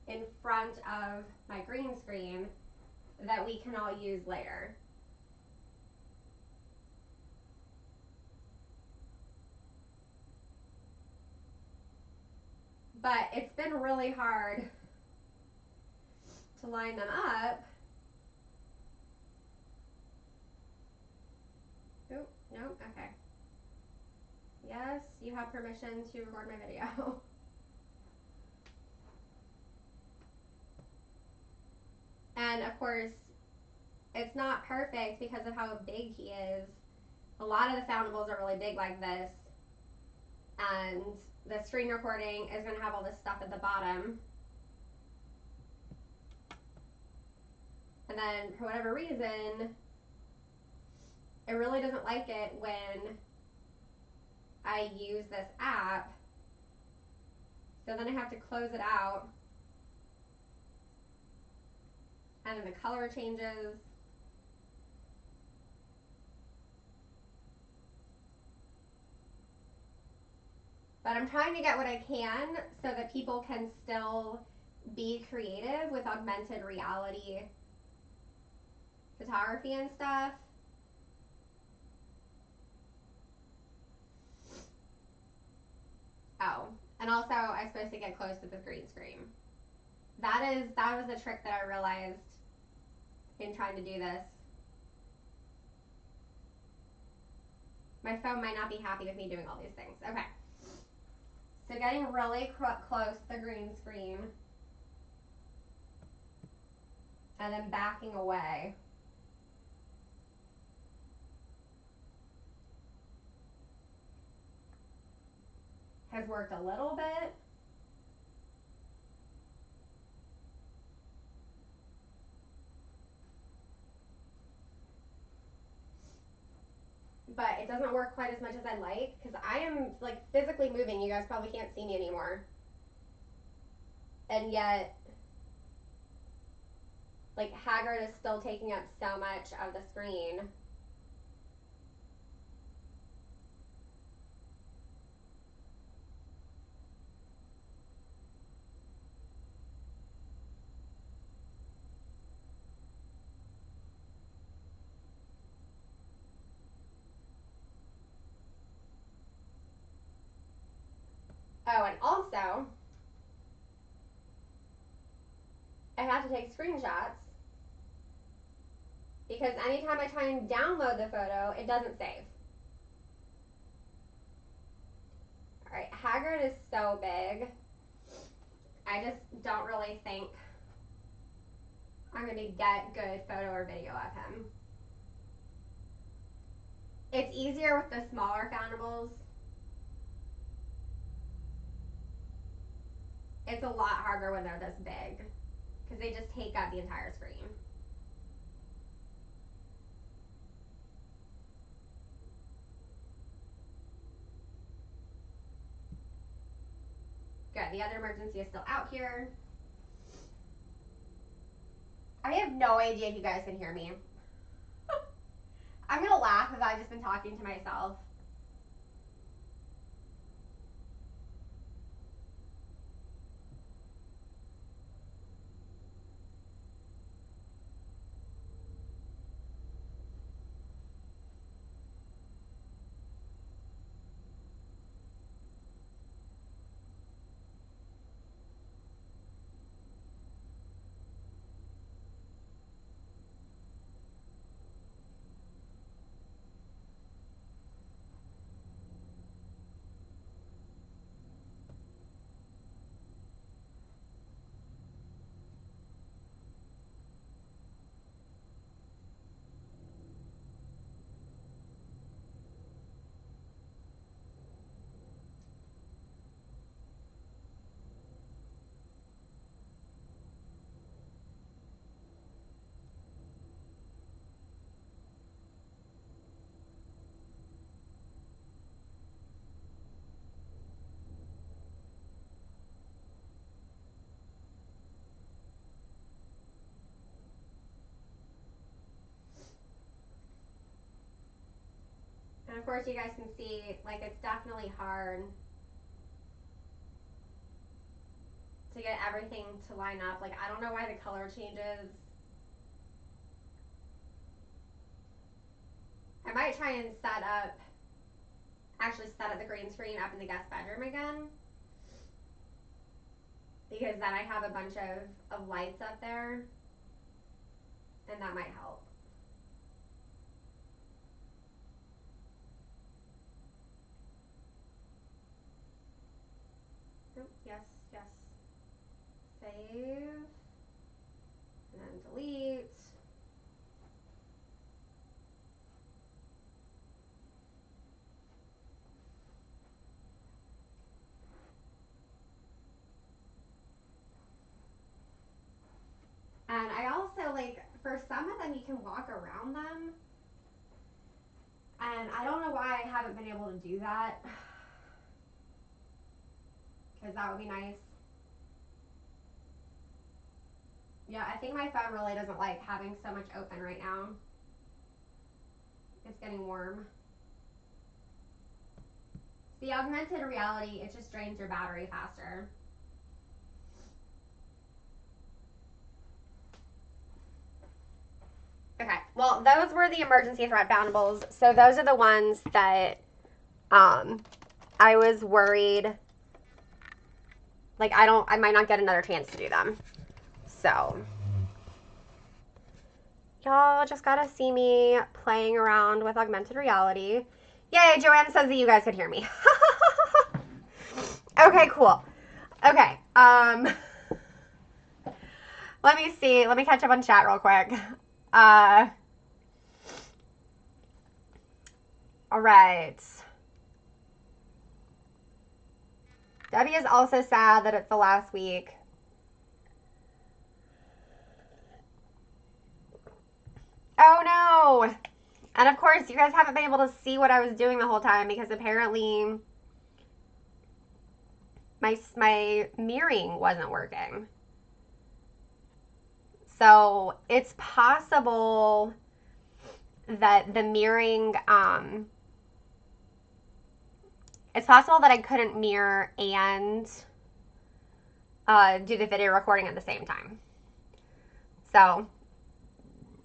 in front of my green screen that we can all use later. But it's been really hard to line them up. Oh, no, okay. Yes, you have permission to record my video. And of course, it's not perfect because of how big he is. A lot of the soundables are really big like this. And the screen recording is going to have all this stuff at the bottom. And then, for whatever reason, it really doesn't like it when I use this app. So then I have to close it out. And then the color changes. But I'm trying to get what I can so that people can still be creative with augmented reality photography and stuff. Oh, and also I'm supposed to get close to the green screen. That was a trick that I realized in trying to do this. My phone might not be happy with me doing all these things. Okay. So getting really close to the green screen and then backing away. Has worked a little bit. But it doesn't work quite as much as I like because I am like physically moving. You guys probably can't see me anymore. And yet, like Haggard is still taking up so much of the screen. Oh, and also, I have to take screenshots because anytime I try and download the photo, it doesn't save. All right, Haggard is so big. I just don't really think I'm going to get good photo or video of him. It's easier with the smaller foundables. It's a lot harder when they're this big because they just take up the entire screen. Good, the other emergency is still out here. I have no idea if you guys can hear me. I'm going to laugh if I've just been talking to myself. And of course you guys can see, like, it's definitely hard to get everything to line up. Like, I don't know why the color changes. I might try and actually set up the green screen up in the guest bedroom again. Because then I have a bunch of lights up there. And that might help. Oh, yes, yes. Save. And then delete. And I also, like, for some of them, you can walk around them. And I don't know why I haven't been able to do that. Because that would be nice. Yeah, I think my phone really doesn't like having so much open right now. It's getting warm. The augmented reality, it just drains your battery faster. Okay, well, those were the emergency threat boundables. So those are the ones that I was worried Like, I might not get another chance to do them. So, y'all just gotta see me playing around with augmented reality. Yay, Joanna says that you guys could hear me. Okay, cool. Okay, let me see. Let me catch up on chat real quick. All right. Debbie is also sad that it's the last week. Oh no! And of course, you guys haven't been able to see what I was doing the whole time because apparently my mirroring wasn't working. So it's possible that the mirroring, it's possible that I couldn't mirror and do the video recording at the same time. So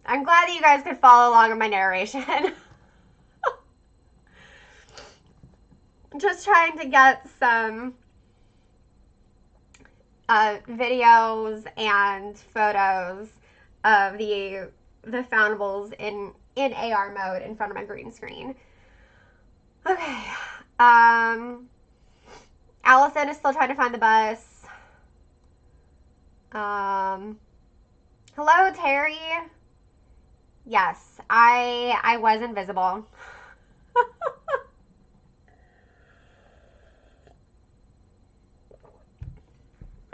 I'm glad that you guys could follow along in my narration. Just trying to get some videos and photos of the foundables in AR mode in front of my green screen. Okay. Allison is still trying to find the bus. Hello, Terry. Yes, I was invisible.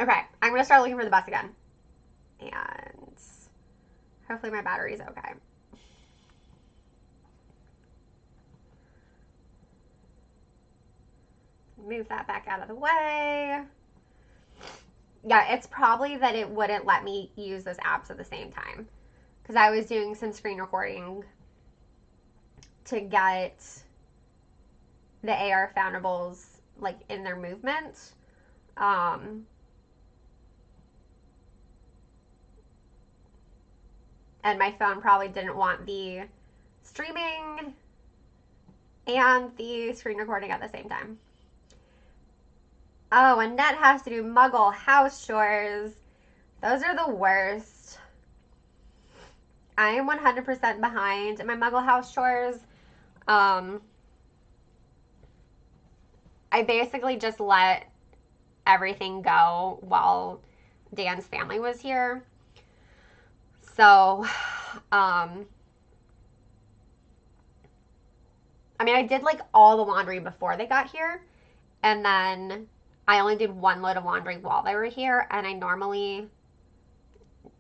Okay, I'm going to start looking for the bus again. And hopefully my battery's okay. Move that back out of the way. Yeah, it's probably that it wouldn't let me use those apps at the same time. Because I was doing some screen recording to get the AR foundables like in their movement. And my phone probably didn't want the streaming and the screen recording at the same time. Oh, Annette has to do Muggle house chores. Those are the worst. I am 100% behind in my Muggle house chores. I basically just let everything go while Dan's family was here. So, I mean, I did like all the laundry before they got here, and then I only did one load of laundry while they were here, and I normally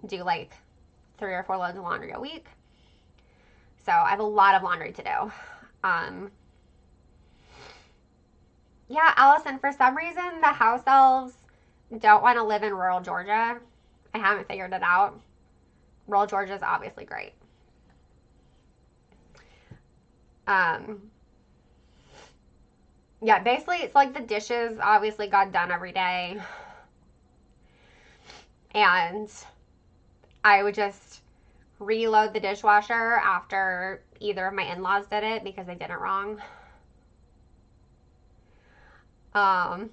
do like 3 or 4 loads of laundry a week. So I have a lot of laundry to do. Yeah, Allison, for some reason, the house elves don't want to live in rural Georgia. I haven't figured it out. Rural Georgia is obviously great. Yeah, basically it's like the dishes obviously got done every day. And I would just reload the dishwasher after either of my in-laws did it because they did it wrong. Yeah,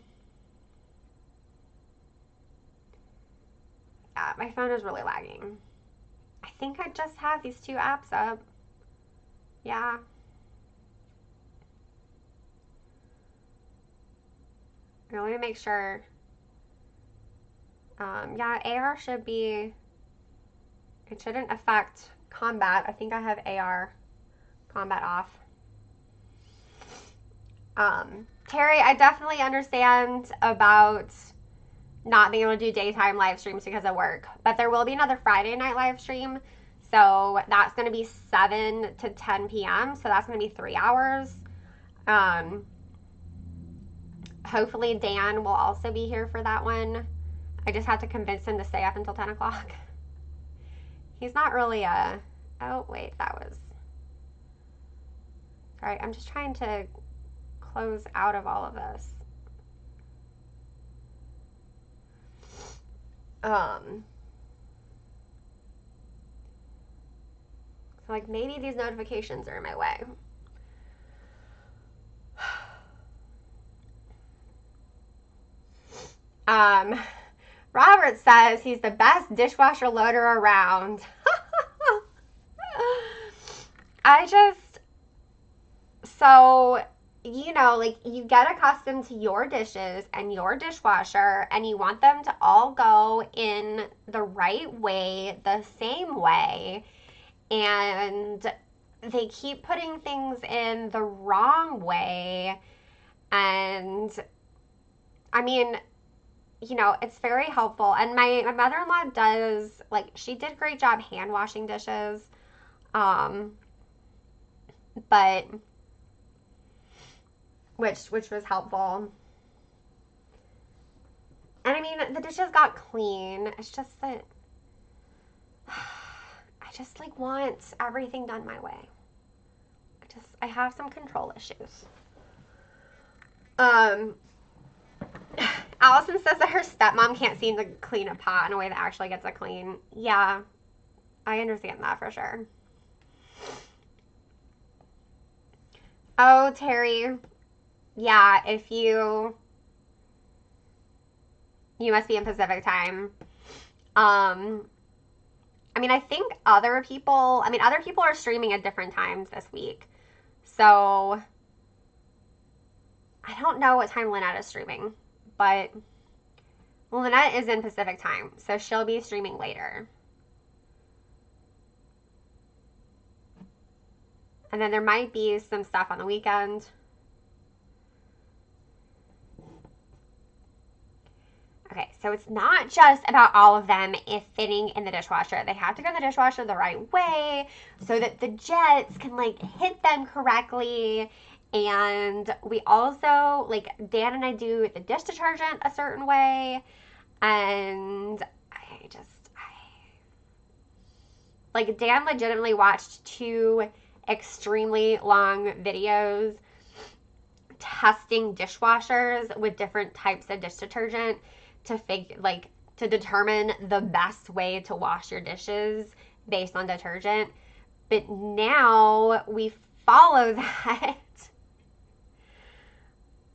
my phone is really lagging. I think I just have these 2 apps up. Yeah. Let me make sure. Yeah, AR should be, it shouldn't affect combat. I think I have AR combat off. Terry, I definitely understand about not being able to do daytime live streams because of work, but there will be another Friday night live stream. So that's going to be 7 to 10 p.m. So that's going to be 3 hours. Hopefully Dan will also be here for that one. I just had to convince him to stay up until 10 o'clock. He's not really a... Oh, wait, that was... All right, I'm just trying to close out of all of this. So, like, maybe these notifications are in my way. Um, Robert says he's the best dishwasher loader around. I just, so, you know, like you get accustomed to your dishes and your dishwasher and you want them to all go in the right way, the same way, and they keep putting things in the wrong way. And I mean, you know, it's very helpful. And my mother-in-law does, like, she did a great job hand washing dishes. Um, but which was helpful. And I mean, the dishes got clean. It's just that I just like want everything done my way. I have some control issues. Allison says that her stepmom can't seem to clean a pot in a way that actually gets it clean. Yeah, I understand that for sure. Oh, Terry. Yeah, if you must be in Pacific time. I mean, I think other people are streaming at different times this week. So I don't know what time Lynette is streaming, but Lynette is in Pacific time, so she'll be streaming later. And then there might be some stuff on the weekend. Okay, so it's not just about all of them fitting in the dishwasher. They have to go in the dishwasher the right way so that the jets can like hit them correctly. And we also, like, Dan and I do the dish detergent a certain way. And like, Dan legitimately watched 2 extremely long videos testing dishwashers with different types of dish detergent to determine the best way to wash your dishes based on detergent. But now we follow that.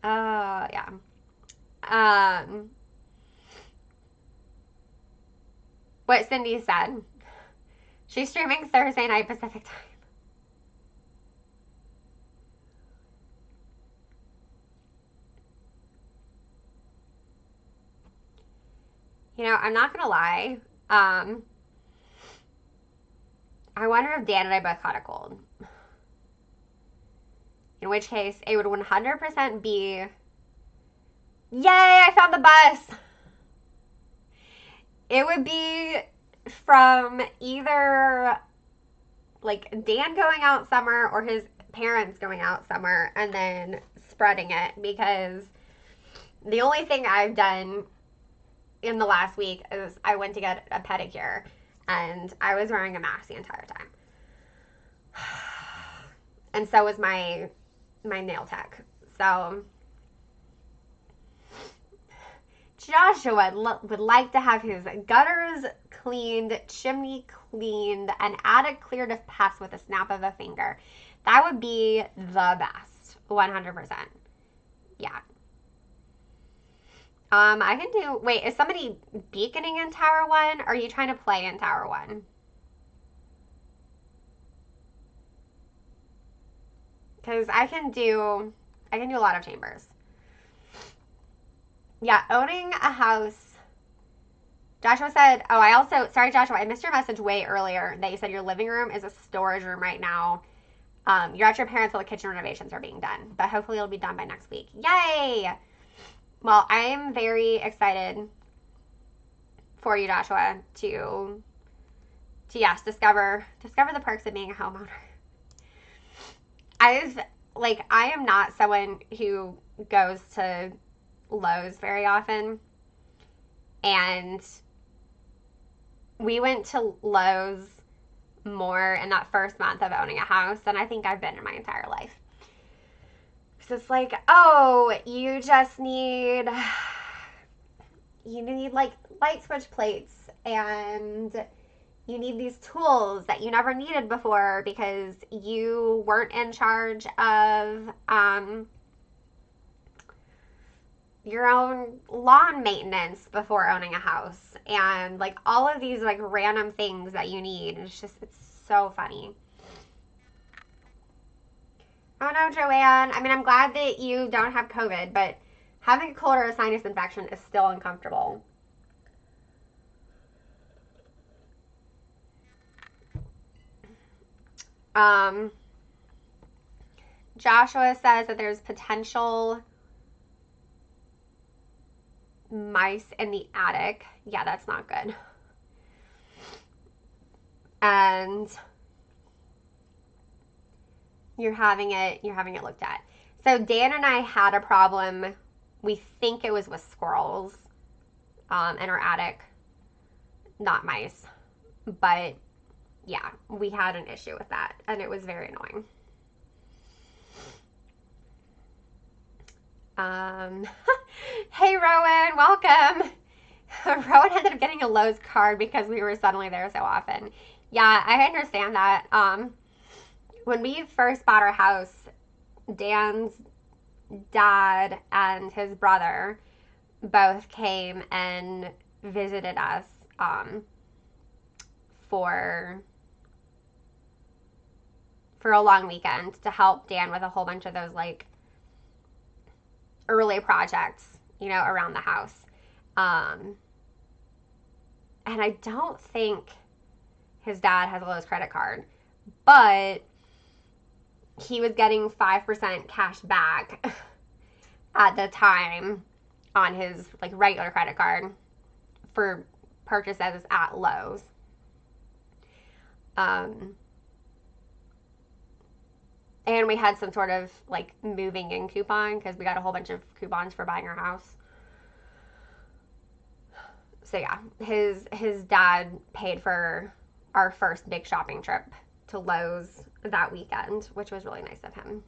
Yeah. What Cindy said. She's streaming Thursday night Pacific time. You know, I'm not gonna lie. I wonder if Dan and I both caught a cold. In which case, it would 100% be, yay, I found the bus! It would be from either, like, Dan going out somewhere or his parents going out somewhere and then spreading it, because the only thing I've done in the last week is I went to get a pedicure and I was wearing a mask the entire time. And so was my nail tech. So Joshua would like to have his gutters cleaned, chimney cleaned, and attic cleared of pests with a snap of a finger. That would be the best. 100%. Yeah. I can do, wait, is somebody beaconing in Tower 1? Or are you trying to play in Tower 1? Because I can do a lot of chambers. Yeah, owning a house. Joshua said, oh, sorry, Joshua, I missed your message way earlier that you said your living room is a storage room right now. You're at your parents while the kitchen renovations are being done, but hopefully it'll be done by next week. Yay! Well, I am very excited for you, Joshua, to yes, discover the perks of being a homeowner. I am not someone who goes to Lowe's very often. And we went to Lowe's more in that first month of owning a house than I think I've been in my entire life. So it's like, oh, you need like light switch plates, and you need these tools that you never needed before because you weren't in charge of your own lawn maintenance before owning a house, and like all of these like random things that you need. It's so funny. Oh no, Joanne. I mean, I'm glad that you don't have COVID, but having a cold or a sinus infection is still uncomfortable. Um, Joshua says that there's potential mice in the attic. Yeah, that's not good. And you're having it looked at. So Dan and I had a problem. We think it was with squirrels in our attic, not mice. But yeah, we had an issue with that, and it was very annoying. Hey Rowan, welcome. Rowan ended up getting a Lowe's card because we were suddenly there so often. Yeah, I understand that. When we first bought our house, Dan's dad and his brother both came and visited us for a long weekend to help Dan with a whole bunch of those like early projects, around the house. And I don't think his dad has a Lowe's credit card, but he was getting 5% cash back at the time on his like regular credit card for purchases at Lowe's. And we had some sort of like moving in coupon because we got a whole bunch of coupons for buying our house. So yeah, his dad paid for our first big shopping trip to Lowe's that weekend, which was really nice of him.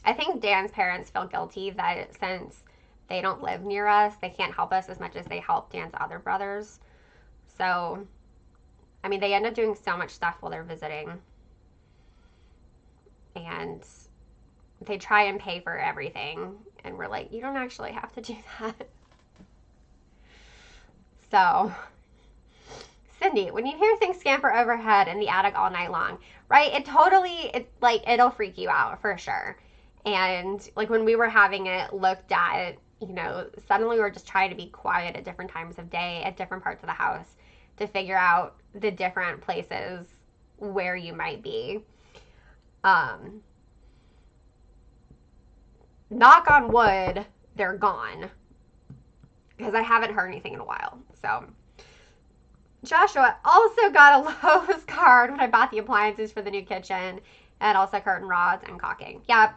I think Dan's parents feel guilty that since they don't live near us, they can't help us as much as they help Dan's other brothers. So, I mean, they end up doing so much stuff while they're visiting. And they try and pay for everything. And we're like, you don't actually have to do that. So, Cindy, when you hear things scamper overhead in the attic all night long, right? It'll freak you out for sure. And like when we were having it looked at, suddenly we were just trying to be quiet at different times of day at different parts of the house to figure out the different places where you might be. Knock on wood, they're gone. Because I haven't heard anything in a while. So, Joshua also got a Lowe's card when I bought the appliances for the new kitchen. And also curtain rods and caulking. Yep.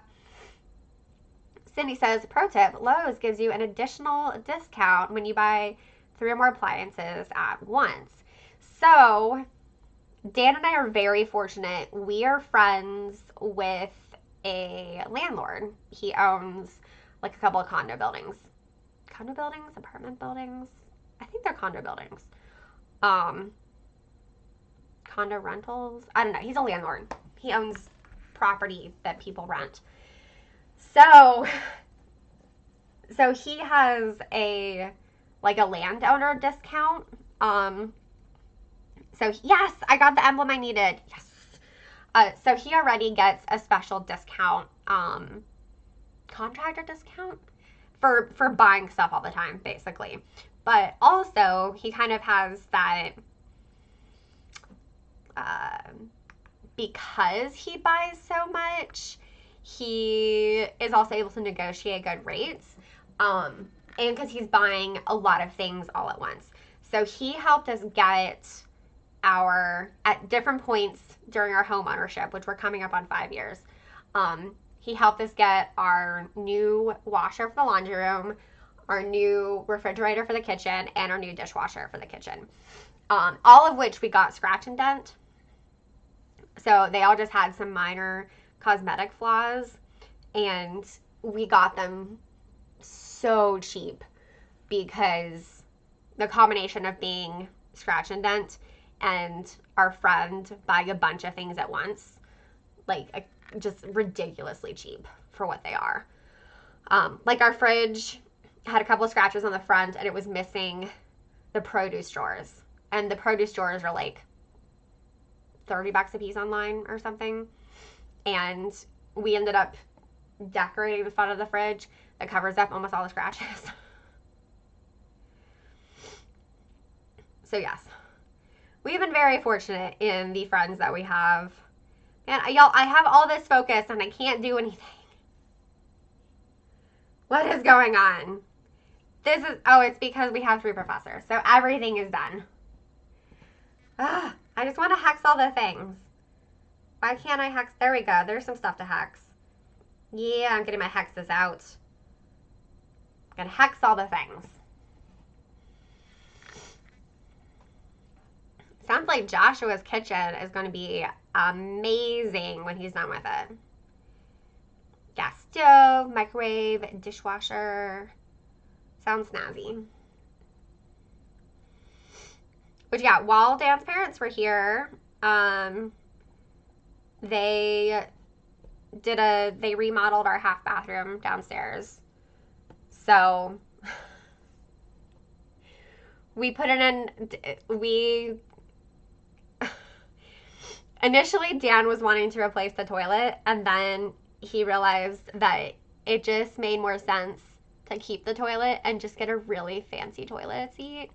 Cindy says, pro tip, Lowe's gives you an additional discount when you buy 3 or more appliances at once. So, Dan and I are very fortunate. We are friends with a landlord. He owns like a couple of condo buildings. Condo buildings? Apartment buildings? I think they're condo buildings. Condo rentals? I don't know. He's a landlord. He owns property that people rent. So he has a landowner discount. So yes, I got the emblem I needed. Yes. So he already gets a special discount, contractor discount for buying stuff all the time, basically. But also he kind of has that, because he buys so much, he is also able to negotiate good rates, and because he's buying a lot of things all at once. So he helped us get at different points during our home ownership, which we're coming up on 5 years, he helped us get our new washer for the laundry room, our new refrigerator for the kitchen, and our new dishwasher for the kitchen. All of which we got scratch and dent. So they all just had some minor cosmetic flaws, and we got them so cheap because the combination of being scratch and dent and our friend buying a bunch of things at once, just ridiculously cheap for what they are. Like our fridge had a couple of scratches on the front and it was missing the produce drawers. And the produce drawers are like $30 a piece online or something. And we ended up decorating the front of the fridge that covers up almost all the scratches. So yes, we've been very fortunate in the friends that we have. And y'all, I have all this focus and I can't do anything. What is going on? It's because we have 3 professors. So everything is done. Ugh, I just want to hex all the things. Why can't I hex? There we go. There's some stuff to hex. Yeah, I'm getting my hexes out. I'm going to hex all the things. Sounds like Joshua's kitchen is going to be amazing when he's done with it. Gas stove, microwave, dishwasher. Sounds snazzy. But yeah, while Dan's parents were here, they remodeled our half bathroom downstairs. So we put it in, initially Dan was wanting to replace the toilet, and then he realized that it just made more sense to keep the toilet and just get a really fancy toilet seat.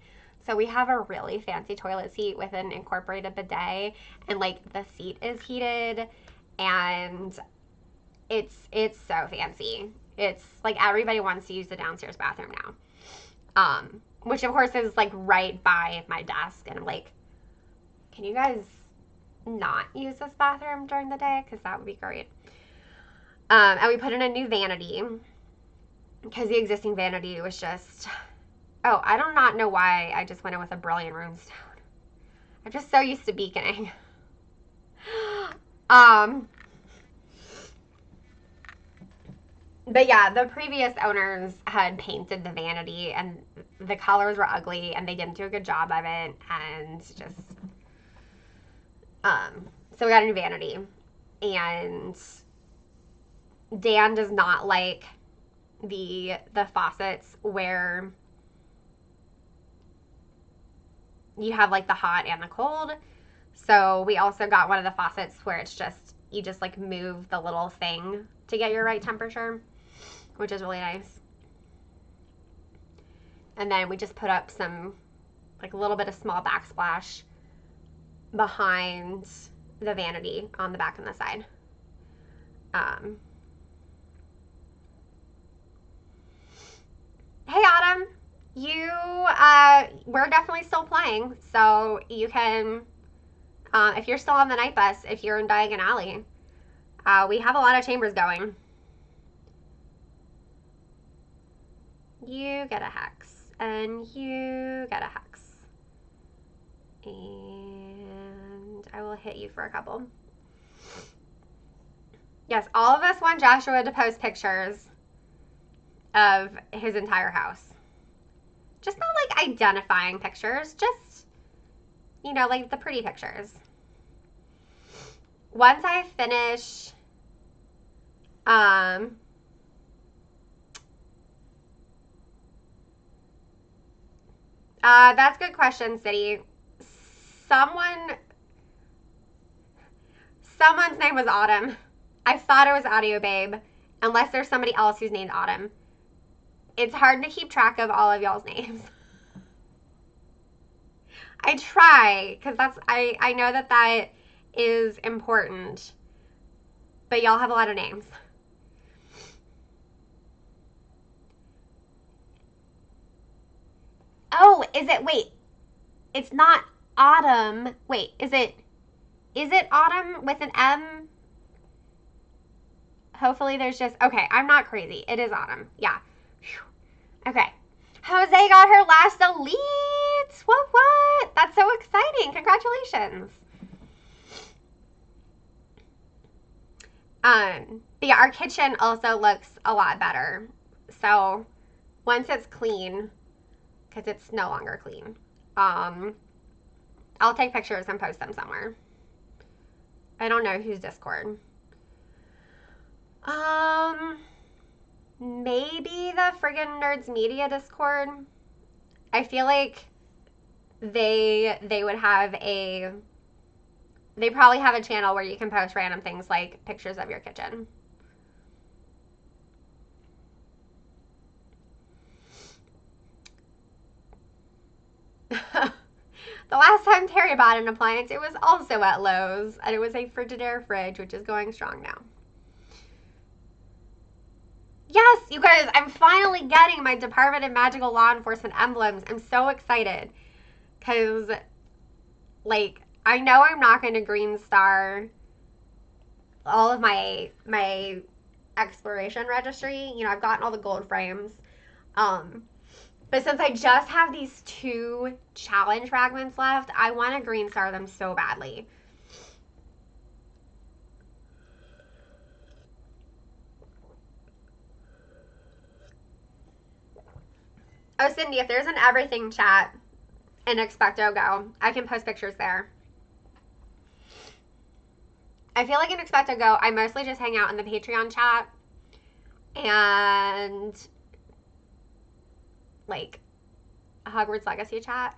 So we have a really fancy toilet seat with an incorporated bidet, and like the seat is heated, and it's so fancy. It's like everybody wants to use the downstairs bathroom now. Which of course is like right by my desk, and I'm like, can you guys not use this bathroom during the day? Because that would be great. And we put in a new vanity because the existing vanity was just, I do not know why I just went in with a brilliant runestone. I'm just so used to beaconing. But yeah, the previous owners had painted the vanity and the colors were ugly and they didn't do a good job of it, and just so we got a new vanity. And Dan does not like the faucets where you have like the hot and the cold. So we also got one of the faucets where it's just, you just like move the little thing to get your right temperature, which is really nice. And then we just put up some, like a little bit of small backsplash behind the vanity on the back and the side. Hey Autumn, we're definitely still playing, so you can, if you're still on the night bus, if you're in Diagon Alley, we have a lot of chambers going. You get a hex, and you get a hex. And I will hit you for a couple. Yes, all of us want Joshua to post pictures of his entire house. Just not like identifying pictures, just, you know, like the pretty pictures. Once I finish, that's a good question, City. Someone's name was Autumn. I thought it was Audio Babe, unless there's somebody else who's named Autumn. It's hard to keep track of all of y'all's names. I try, because I know that is important. But y'all have a lot of names. Oh, wait, it's not Autumn. Wait, is it Autumn with an M? Hopefully there's just, okay, I'm not crazy. It is Autumn. Yeah. Whew. Okay. Jose got her last elite. What? That's so exciting. Congratulations. But yeah, our kitchen also looks a lot better. So once it's clean, because it's no longer clean, I'll take pictures and post them somewhere. I don't know whose Discord. maybe the friggin' Nerds Media Discord. I feel like they would have they probably have a channel where you can post random things like pictures of your kitchen. The last time Terry bought an appliance, it was also at Lowe's, and it was a Frigidaire fridge, which is going strong now. Yes, you guys, I'm finally getting my Department of Magical Law Enforcement emblems. I'm so excited because, like, I know I'm not going to green star all of my exploration registry. You know, I've gotten all the gold frames. But since I just have these 2 challenge fragments left, I want to green star them so badly. Oh, Cindy, if there's an everything chat in Expecto Go, I can post pictures there. I feel like in Expecto Go, I mostly just hang out in the Patreon chat and like Hogwarts Legacy chat.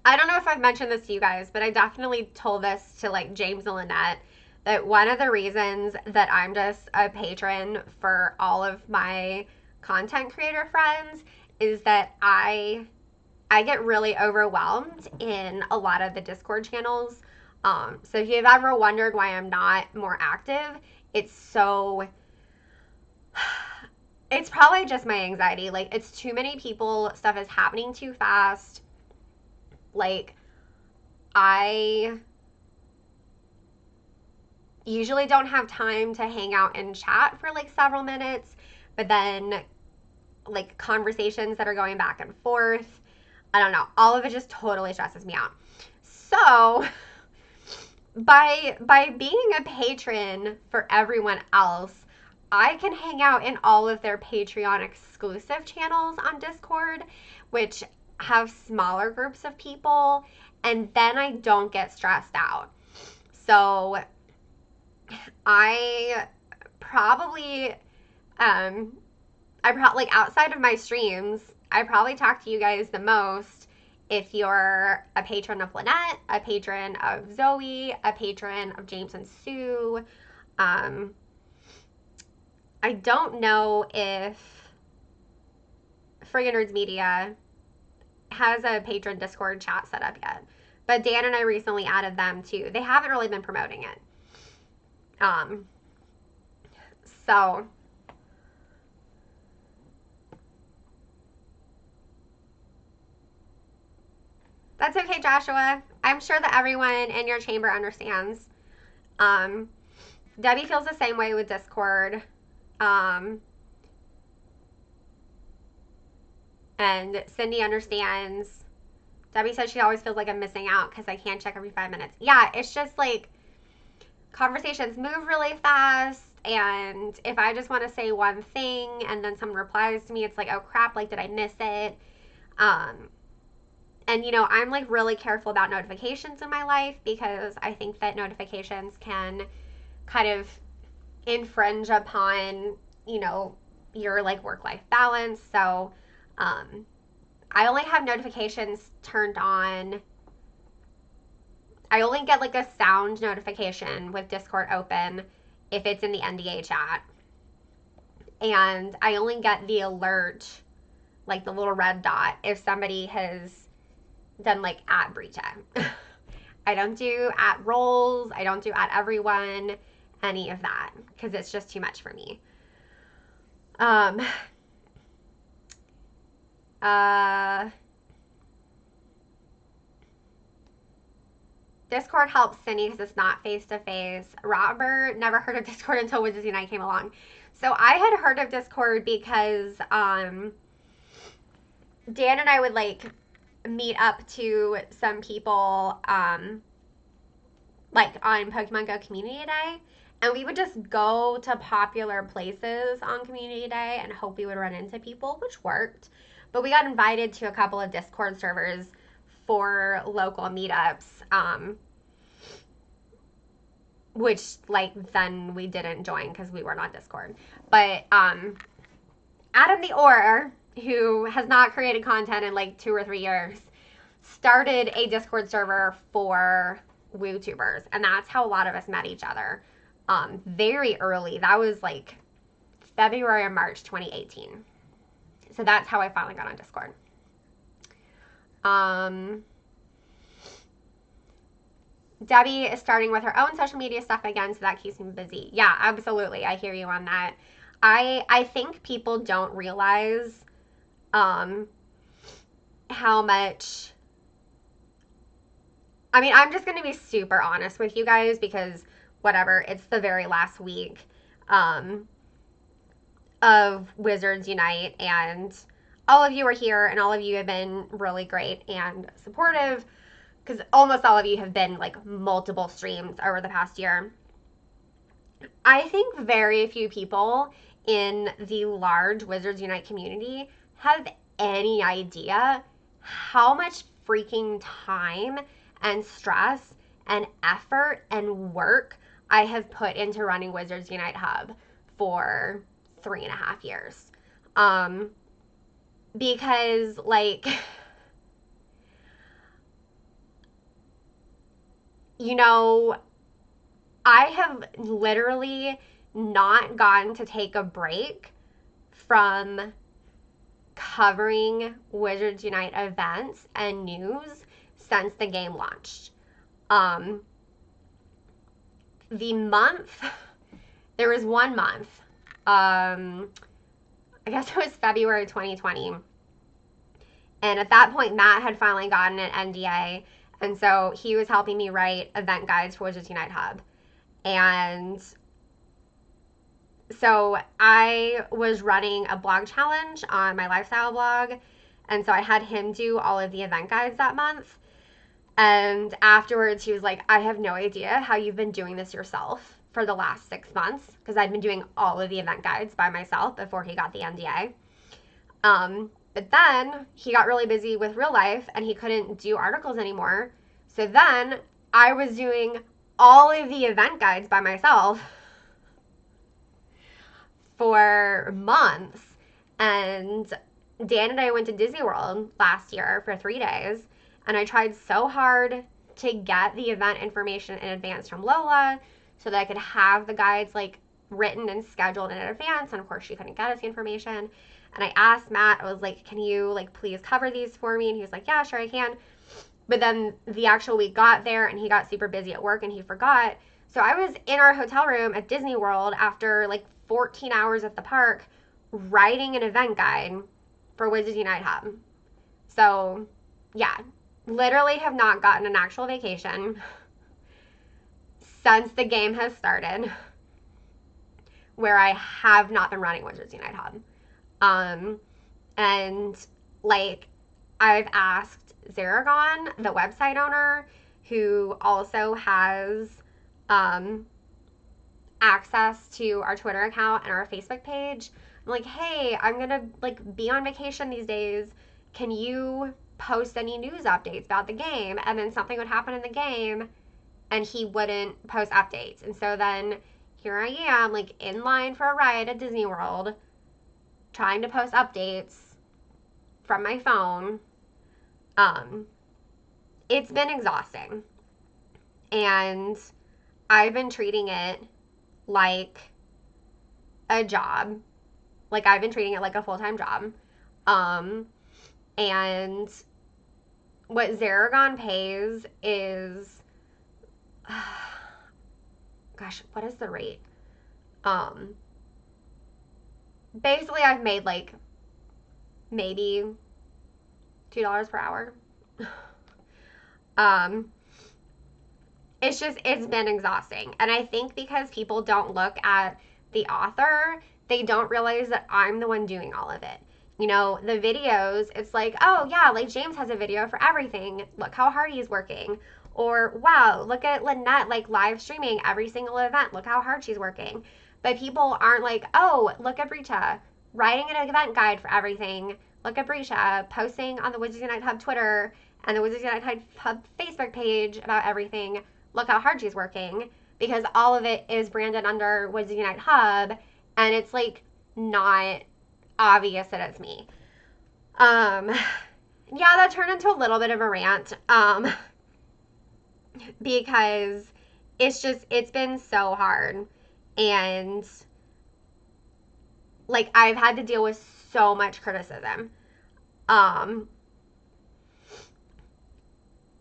I don't know if I've mentioned this to you guys, but I definitely told this to like James and Lynette that one of the reasons that I'm just a patron for all of my content creator friends is that I get really overwhelmed in a lot of the Discord channels. So if you've ever wondered why I'm not more active, it's probably just my anxiety. Like, it's too many people, stuff is happening too fast. Like, I usually don't have time to hang out and chat for like several minutes, but then like conversations that are going back and forth, I don't know, all of it just totally stresses me out. So by being a patron for everyone else, I can hang out in all of their Patreon exclusive channels on Discord, which have smaller groups of people, and then I don't get stressed out. So I probably like outside of my streams, I probably talk to you guys the most if you're a patron of Lynette, a patron of Zoe, a patron of James and Sue. I don't know if Friggin' Nerds Media has a patron Discord chat set up yet, but Dan and I recently added them too. They haven't really been promoting it. So that's okay, Joshua. I'm sure that everyone in your chamber understands. Debbie feels the same way with Discord. And Cindy understands. Debbie says she always feels like I'm missing out because I can't check every 5 minutes. Yeah, it's just like conversations move really fast, and if I just want to say one thing and then someone replies to me, it's like, oh crap, like did I miss it? And you know, I'm like really careful about notifications in my life because I think that notifications can kind of infringe upon, you know, your like work-life balance. So I only have notifications turned on. I only get like a sound notification with Discord open if it's in the NDA chat. And I only get the alert, like the little red dot, if somebody has done like at Brita. I don't do at roles. I don't do at everyone, any of that, because it's just too much for me. Discord helps Cindy because it's not face-to-face. Robert never heard of Discord until Wizards Unite came along. So I had heard of Discord because Dan and I would like meet up to some people like on Pokemon Go Community Day, and we would just go to popular places on Community Day and hope we would run into people, which worked. But we got invited to a couple of Discord servers for local meetups. which like then we didn't join because we were not Discord. But Adam the Or, who has not created content in like 2 or 3 years, started a Discord server for WooTubers, and that's how a lot of us met each other. Very early. That was like February or March 2018. So that's how I finally got on Discord. Debbie is starting with her own social media stuff again, so that keeps me busy. Yeah, absolutely. I hear you on that. I think people don't realize how much. I mean, I'm just going to be super honest with you guys because whatever, it's the very last week of Wizards Unite, and all of you are here, and all of you have been really great and supportive because almost all of you have been like multiple streams over the past year. I think very few people in the large Wizards Unite community have any idea how much freaking time and stress and effort and work I have put into running Wizards Unite Hub for 3.5 years. Because like, you know, I have literally not gotten to take a break from covering Wizards Unite events and news since the game launched. There was 1 month, I guess it was February 2020. And at that point, Matt had finally gotten an NDA. And so he was helping me write event guides for Wizards Unite Hub. And so I was running a blog challenge on my lifestyle blog. And so I had him do all of the event guides that month. And afterwards, he was like, I have no idea how you've been doing this yourself for the last 6 months, because I'd been doing all of the event guides by myself before he got the NDA. But then he got really busy with real life and he couldn't do articles anymore. So then I was doing all of the event guides by myself for months. And Dan and I went to Disney World last year for 3 days. And I tried so hard to get the event information in advance from Lola so that I could have the guides like written and scheduled in advance. And of course she couldn't get us the information. And I asked Matt, I was like, can you like please cover these for me? And he was like, yeah, sure I can. But then the actual week got there and he got super busy at work and he forgot. So I was in our hotel room at Disney World after like 14 hours at the park writing an event guide for Wizards Unite Hub. So yeah, literally have not gotten an actual vacation since the game has started where I have not been running Wizards Unite Hub. And like I've asked Zaragon, the website owner, who also has access to our Twitter account and our Facebook page. I'm like, hey, I'm gonna like be on vacation these days. Can you post any news updates about the game? And then something would happen in the game and he wouldn't post updates. And so then here I am, like in line for a ride at Disney World, trying to post updates from my phone. It's been exhausting. And I've been treating it like a job. Like I've been treating it like a full-time job. And what Zaragon pays is, gosh, what is the rate? Basically I've made like maybe $2 per hour. It's been exhausting. And I think because people don't look at the author, they don't realize that I'm the one doing all of it. You know, the videos, it's like, oh yeah, like James has a video for everything. Look how hard he's working. Or wow, look at Lynette like live streaming every single event. Look how hard she's working. But people aren't like, oh, look at Brecha writing an event guide for everything. Look at Brecha posting on the Wizards Unite Hub Twitter and the Wizards Unite Hub Facebook page about everything. Look how hard she's working. because all of it is branded under Wizards Unite Hub, and it's like not obvious that it's me. Yeah, that turned into a little bit of a rant. Because it's been so hard, and like I've had to deal with so much criticism.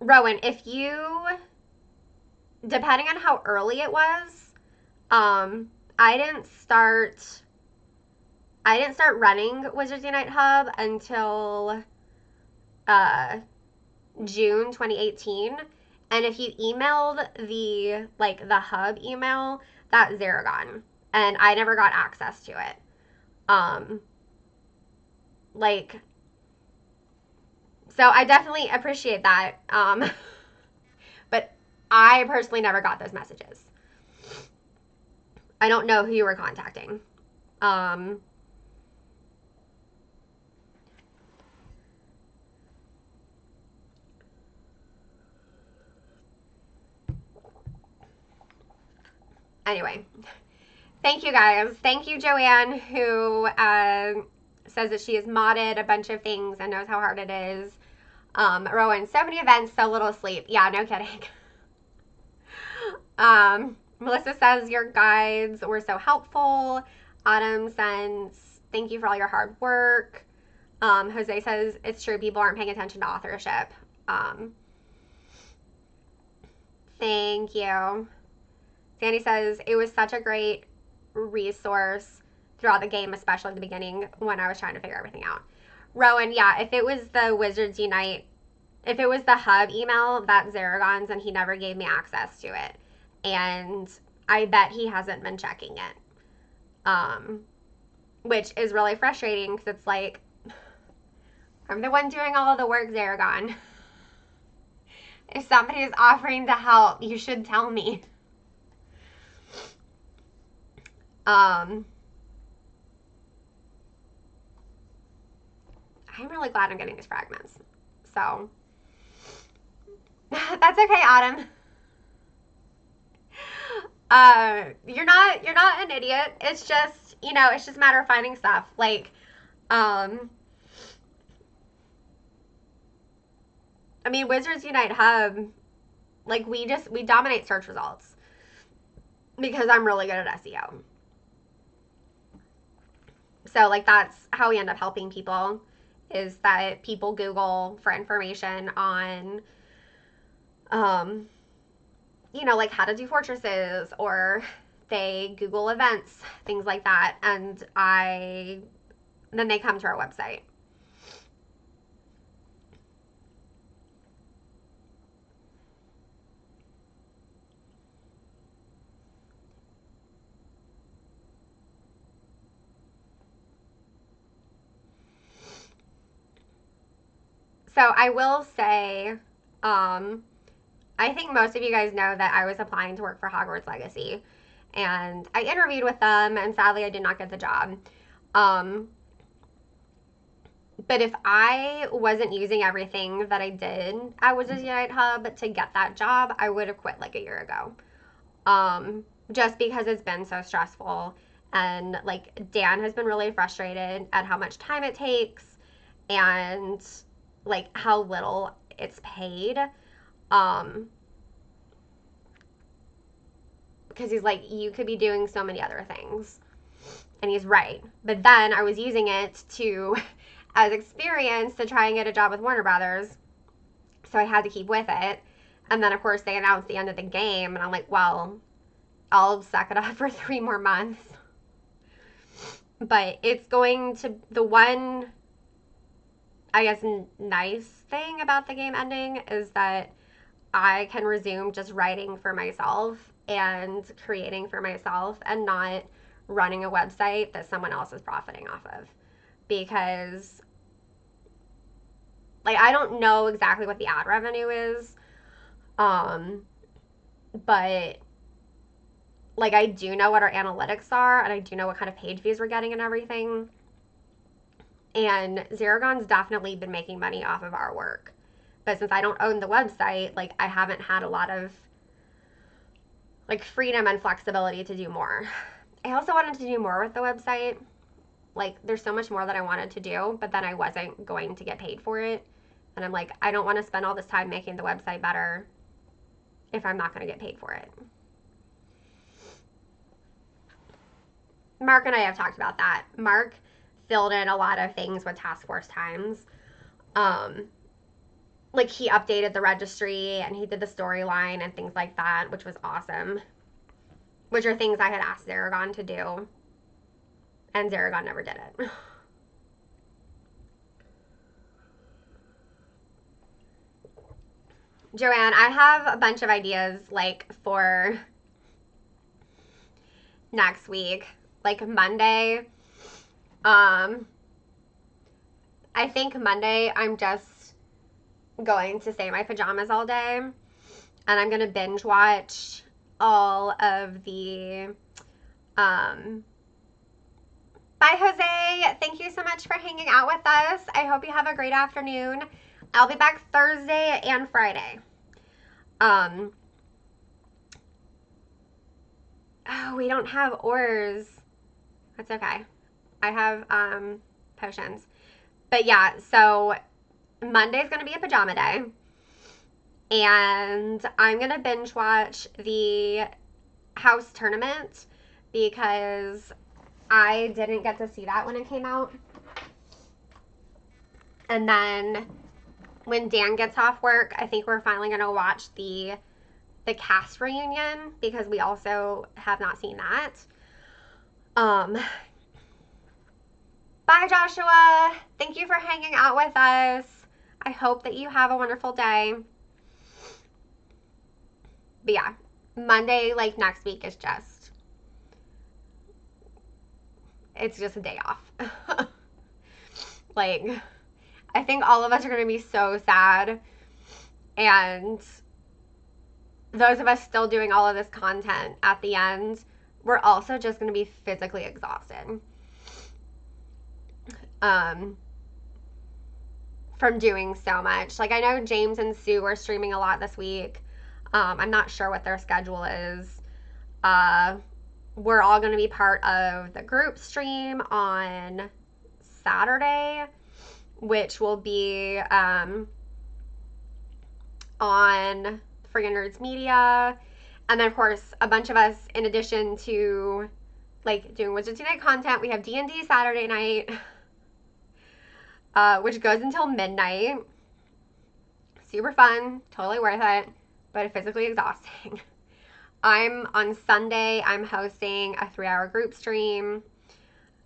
Rowan, if you, depending on how early it was, I didn't start running Wizards Unite Hub until June 2018. And if you emailed the hub email, that's Zaragon. And I never got access to it. So I definitely appreciate that. But I personally never got those messages. I don't know who you were contacting. Anyway, thank you guys. Thank you, Joanne, who says that she has modded a bunch of things and knows how hard it is. Rowan, so many events, so little sleep. Yeah, no kidding. Melissa says your guides were so helpful. Autumn says thank you for all your hard work. Jose says it's true, people aren't paying attention to authorship. Thank you. Sandy says it was such a great resource throughout the game, especially at the beginning when I was trying to figure everything out. Rowan, yeah, if it was the Wizards Unite, if it was the hub email, that's Zaragon's, and he never gave me access to it. And I bet he hasn't been checking it. Which is really frustrating because it's like, I'm the one doing all of the work, Zaragon. If somebody is offering to help, you should tell me. I'm really glad I'm getting these fragments. So, that's okay, Autumn. You're not an idiot. It's just, it's just a matter of finding stuff. Like, I mean, Wizards Unite Hub, like, we dominate search results because I'm really good at SEO. So, like, that's how we end up helping people, is that people Google for information on, like how to do fortresses, or they Google events, things like that, and then they come to our website. So I will say, I think most of you guys know that I was applying to work for Hogwarts Legacy, and I interviewed with them, and sadly I did not get the job. But if I wasn't using everything that I did at Wizards Unite Hub to get that job, I would have quit like a year ago. Just because it's been so stressful, and like Dan has been really frustrated at how much time it takes and like how little it's paid. Because he's like, you could be doing so many other things. And he's right. But then I was using it as experience to try and get a job with Warner Brothers. So I had to keep with it. And then, of course, they announced the end of the game. And I'm like, well, I'll suck it up for 3 more months. But it's going to, the one, I guess, nice thing about the game ending is that I can resume just writing for myself and creating for myself, and not running a website that someone else is profiting off of. Because, like, I don't know exactly what the ad revenue is, but, like, I do know what our analytics are, and I do know what kind of page views we're getting and everything. And Zaragon's definitely been making money off of our work. But since I don't own the website, like, I haven't had a lot of, like freedom and flexibility to do more. I also wanted to do more with the website. Like, there's so much more that I wanted to do, but then I wasn't going to get paid for it. And I'm like, I don't want to spend all this time making the website better if I'm not going to get paid for it. Mark and I have talked about that. Mark filled in a lot of things with task force times. Like, he updated the registry and he did the storyline and things like that, which was awesome. Which are things I had asked Zaragon to do. And Zaragon never did it. Joanne, I have a bunch of ideas, like, for next week. Like, Monday. I think Monday I'm just going to stay in my pajamas all day. And I'm going to binge watch all of the... Bye, Jose. Thank you so much for hanging out with us. I hope you have a great afternoon. I'll be back Thursday and Friday. Oh, we don't have ores. That's okay. I have potions. But yeah, so Monday's going to be a pajama day. And I'm going to binge watch the house tournament because I didn't get to see that when it came out. And then when Dan gets off work, I think we're finally going to watch the cast reunion because we also have not seen that. Bye, Joshua. Thank you for hanging out with us. I hope that you have a wonderful day. But yeah, Monday, like next week, is just... it's just a day off. Like, I think all of us are going to be so sad. And those of us still doing all of this content at the end, we're also just going to be physically exhausted. From doing so much. Like, I know James and Sue are streaming a lot this week. I'm not sure what their schedule is. We're all going to be part of the group stream on Saturday, which will be on Friggin' Nerds Media. And then, of course, a bunch of us, in addition to, like, doing Wizards Unite content, we have D&D Saturday night, which goes until midnight. Super fun, totally worth it, but physically exhausting. On Sunday, I'm hosting a 3-hour group stream.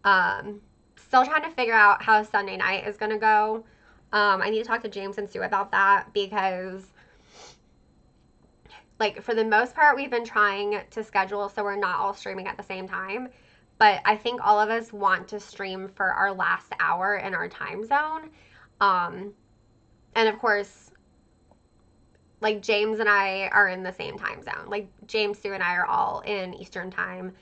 Still trying to figure out how Sunday night is going to go. I need to talk to James and Sue about that because, like, for the most part, we've been trying to schedule so we're not all streaming at the same time. But I think all of us want to stream for our last hour in our time zone. And of course, like, James and I are in the same time zone. Like, James, Sue, and I are all in Eastern time.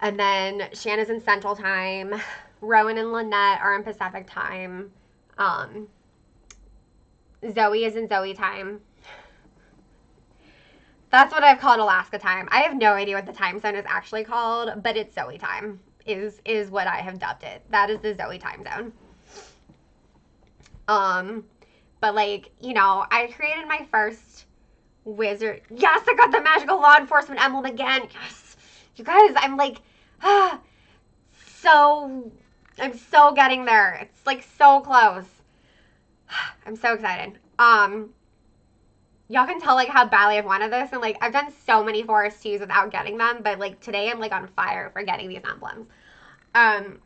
And then Shanna's in Central time. Rowan and Lynette are in Pacific time. Zoe is in Zoe time. That's what I've called Alaska time. I have no idea what the time zone is actually called, but it's Zoe time is what I have dubbed it. That is the Zoe time zone. But, like, you know, I created my first wizard. Yes, I got the magical law enforcement emblem again. Yes. You guys, I'm like, I'm so getting there. It's, like, so close. I'm so excited. Y'all can tell, like, how badly I've wanted this. And, like, I've done so many Forest 2s without getting them. But, like, today I'm, like, on fire for getting these emblems. But,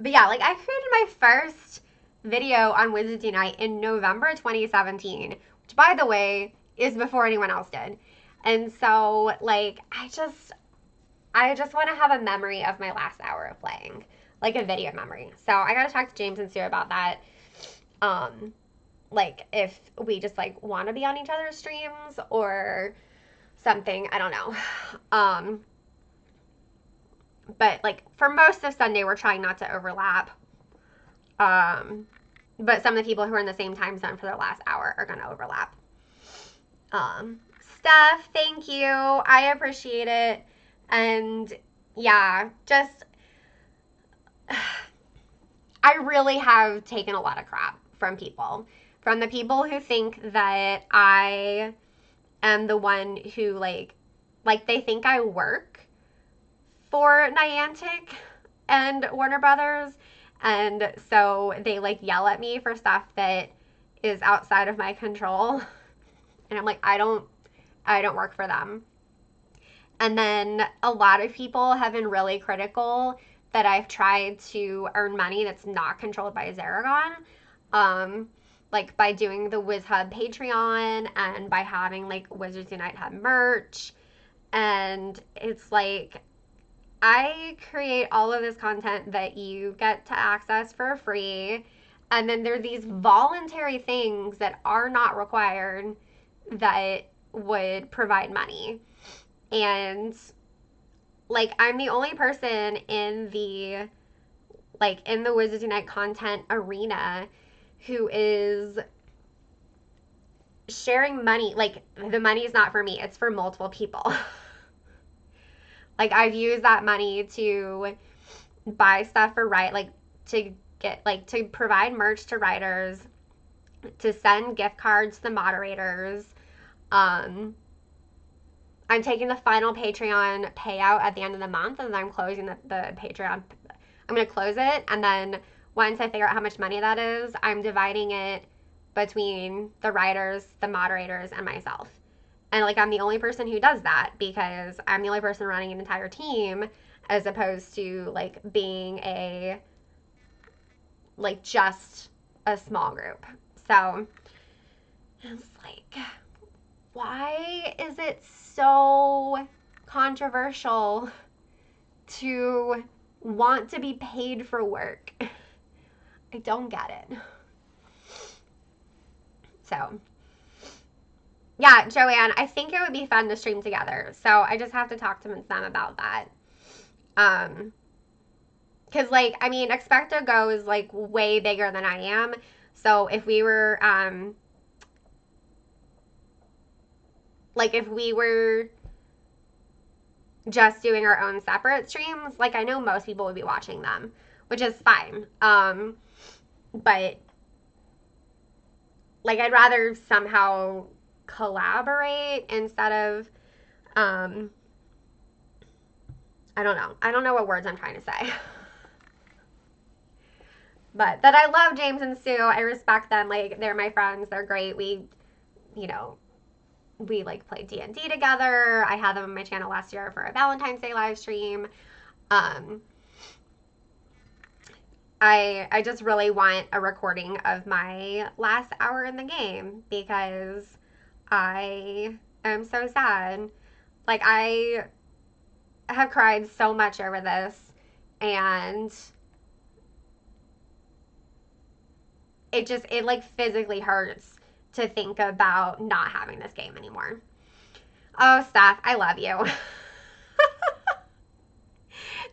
yeah, like, I created my first video on Wizards Unite in November 2017, which, by the way, is before anyone else did. And so, like, I just want to have a memory of my last hour of playing, like a video memory. So I got to talk to James and Sue about that. Like, if we just, like, want to be on each other's streams or something, I don't know. But, like, for most of Sunday, we're trying not to overlap. But some of the people who are in the same time zone for their last hour are going to overlap. Steph, thank you. I appreciate it. And yeah, just I really have taken a lot of crap from people. From the people who think that I am the one who like they think I work for Niantic and Warner Brothers, and so they like yell at me for stuff that is outside of my control. And I'm like, I don't work for them. And then a lot of people have been really critical that I've tried to earn money that's not controlled by Zaragon. Like by doing the WizHub Patreon and by having like Wizards Unite Hub merch. And it's like, I create all of this content that you get to access for free. And then there are these voluntary things that are not required that would provide money. And like, I'm the only person in the Wizards Unite content arena who is sharing money. Like, the money is not for me, it's for multiple people. Like, I've used that money to buy stuff for to provide merch to writers, to send gift cards to the moderators. I'm taking the final Patreon payout at the end of the month, and then I'm closing the Patreon. I'm going to close it, and then once I figure out how much money that is, I'm dividing it between the writers, the moderators, and myself. And like, I'm the only person who does that because I'm the only person running an entire team, as opposed to like being just a small group. So it's like, why is it so controversial to want to be paid for work? I don't get it. So, yeah, Joanne, I think it would be fun to stream together. So I just have to talk to them about that. Because, like, I mean, Expecto Go is, like, way bigger than I am. So if we were, just doing our own separate streams, like, I know most people would be watching them, which is fine. But, like, I'd rather somehow collaborate instead of, I don't know. I don't know what words I'm trying to say. But that I love James and Sue. I respect them. Like, they're my friends. They're great. We like play D&D together. I had them on my channel last year for a Valentine's Day live stream. I just really want a recording of my last hour in the game because I am so sad. Like, I have cried so much over this, and it like physically hurts to think about not having this game anymore. Oh, Steph, I love you.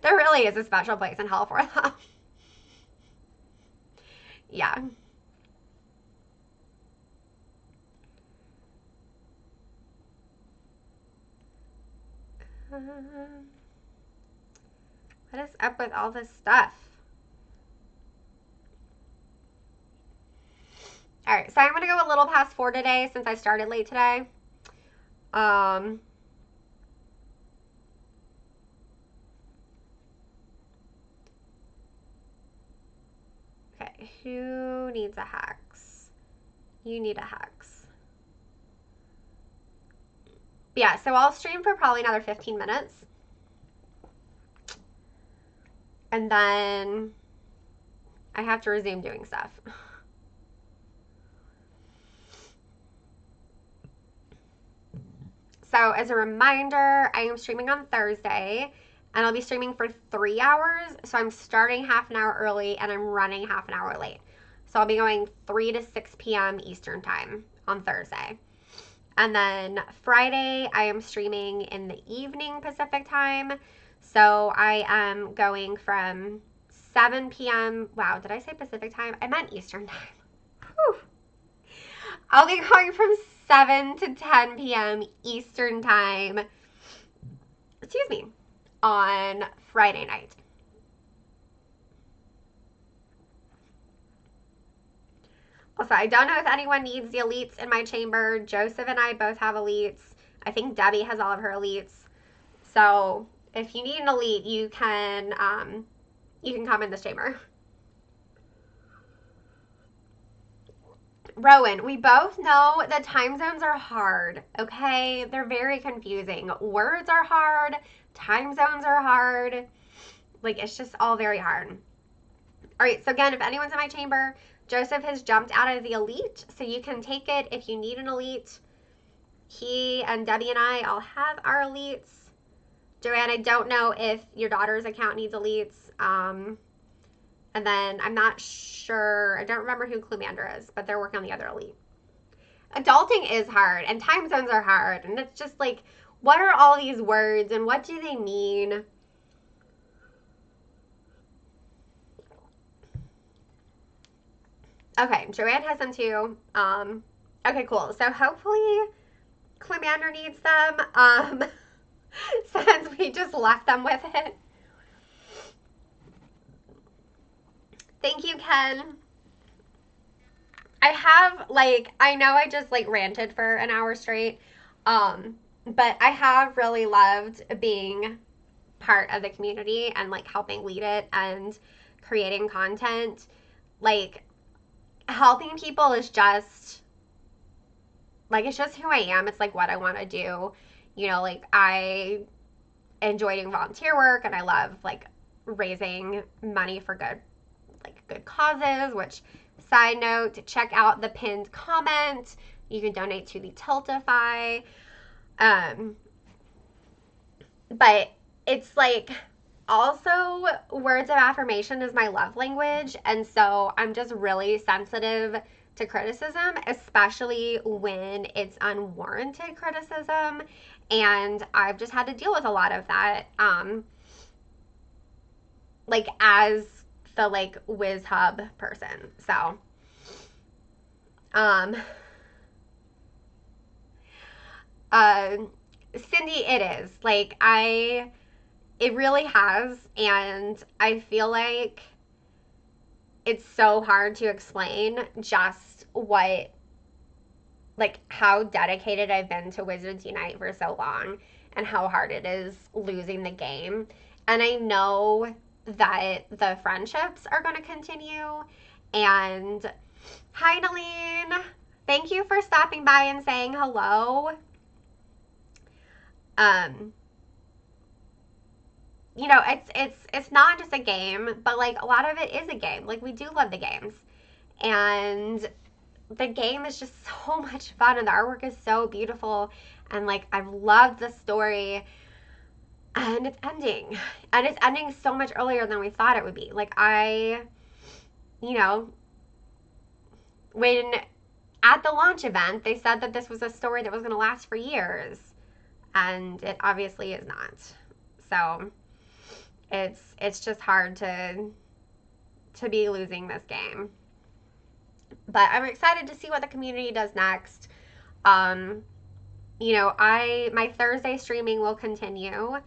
There really is a special place in hell for them. Yeah. What is up with all this stuff? All right, so I'm going to go a little past 4 today since I started late today. Okay, who needs a hex? You need a hex. Yeah, so I'll stream for probably another 15 minutes. And then I have to resume doing stuff. So as a reminder, I am streaming on Thursday, and I'll be streaming for 3 hours. So I'm starting half an hour early, and I'm running half an hour late. So I'll be going 3 to 6 p.m. Eastern time on Thursday. And then Friday, I am streaming in the evening Pacific time. So I am going from 7 p.m. Wow, did I say Pacific time? I meant Eastern time. Whew. I'll be going from 7 to 10 p.m. Eastern Time, excuse me, on Friday night. Also, I don't know if anyone needs the elites in my chamber. Joseph and I both have elites. I think Debbie has all of her elites. So if you need an elite, you can come in this chamber. Rowan, we both know that time zones are hard, okay? They're very confusing. Words are hard. Time zones are hard. Like, it's just all very hard. All right, so again, if anyone's in my chamber, Joseph has jumped out of the elite, so you can take it if you need an elite. He and Debbie and I all have our elites. Joanne, I don't know if your daughter's account needs elites. And then I'm not sure, I don't remember who Cluemander is, but they're working on the other elite. Adulting is hard, and time zones are hard, and it's just like, what are all these words, and what do they mean? Okay, Joanne has them too. Okay, cool. So hopefully Cluemander needs them, since we just left them with it. Thank you, Ken. I have, like, I know I just, like, ranted for an hour straight, but I have really loved being part of the community and, like, helping lead it and creating content. Like, helping people is just, like, it's just who I am. It's, like, what I want to do. You know, like, I enjoy doing volunteer work, and I love, like, raising money for good causes, which, side note, check out the pinned comment. You can donate to the Tiltify. But it's like, also, words of affirmation is my love language, and so I'm just really sensitive to criticism, especially when it's unwarranted criticism, and I've just had to deal with a lot of that, like, as the, like, Wiz Hub person. So, Cindy, it is. Like, it really has, and I feel like it's so hard to explain just what, like, how dedicated I've been to Wizards Unite for so long, and how hard it is losing the game. And I know that the friendships are going to continue. And hi, Nalene. Thank you for stopping by and saying hello. You know, it's not just a game, but, like, a lot of it is a game. Like, we do love the games. And the game is just so much fun, and the artwork is so beautiful. And, like, I've loved the story. And it's ending. And it's ending so much earlier than we thought it would be. Like, you know, when at the launch event, they said that this was a story that was going to last for years. And it obviously is not. So, it's just hard to be losing this game. But I'm excited to see what the community does next. You know, my Thursday streaming will continue.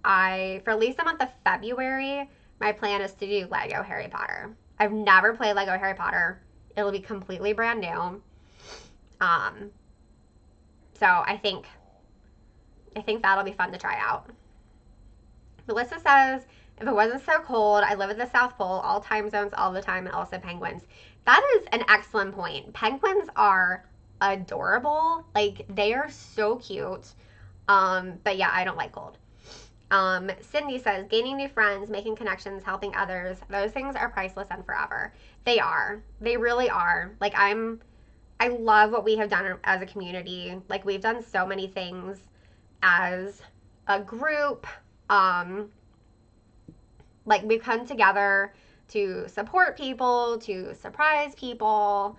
For at least the month of February, my plan is to do Lego Harry Potter. I've never played Lego Harry Potter. It'll be completely brand new. So I think that'll be fun to try out. Melissa says, if it wasn't so cold, I live at the South Pole, all time zones all the time, and also penguins. That is an excellent point. Penguins are adorable. Like, they are so cute. But yeah, I don't like cold. Cindy says, gaining new friends, making connections, helping others, those things are priceless and forever. They are. They really are. Like, I love what we have done as a community. Like, we've done so many things as a group. Like, we've come together to support people, to surprise people.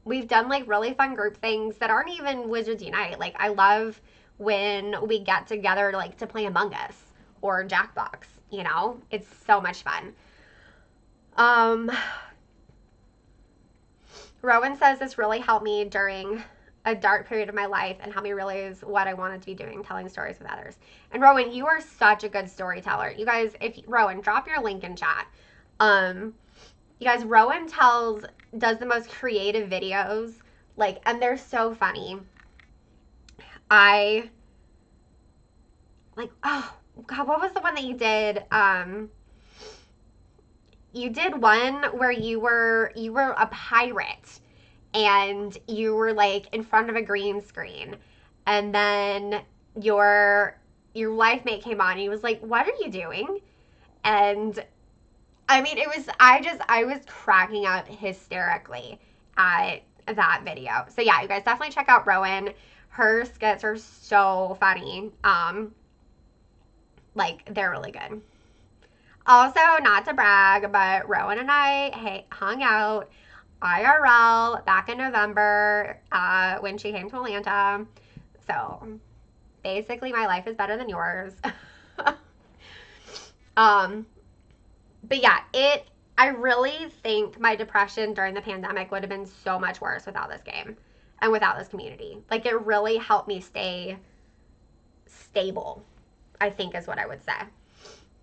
We've done, like, really fun group things that aren't even Wizards Unite. Like, I love when we get together, like, to play Among Us or Jackbox, you know? It's so much fun. Rowan says this really helped me during a dark period of my life and helped me realize what I wanted to be doing, telling stories with others. And Rowan, you are such a good storyteller. You guys, if Rowan, drop your link in chat. You guys, Rowan does the most creative videos, like, and they're so funny. Oh God, what was the one that you did? You did one where you were a pirate and you were like in front of a green screen, and then your life mate came on and he was like, "What are you doing?" And I mean, I was cracking up hysterically at that video. So yeah, you guys definitely check out Rowan. Her skits are so funny. Like, they're really good. Also, not to brag, but Rowan and I hung out IRL back in November when she came to Atlanta. So basically, my life is better than yours. But yeah, I really think my depression during the pandemic would have been so much worse without this game and without this community. Like, it really helped me stay stable, I think is what I would say.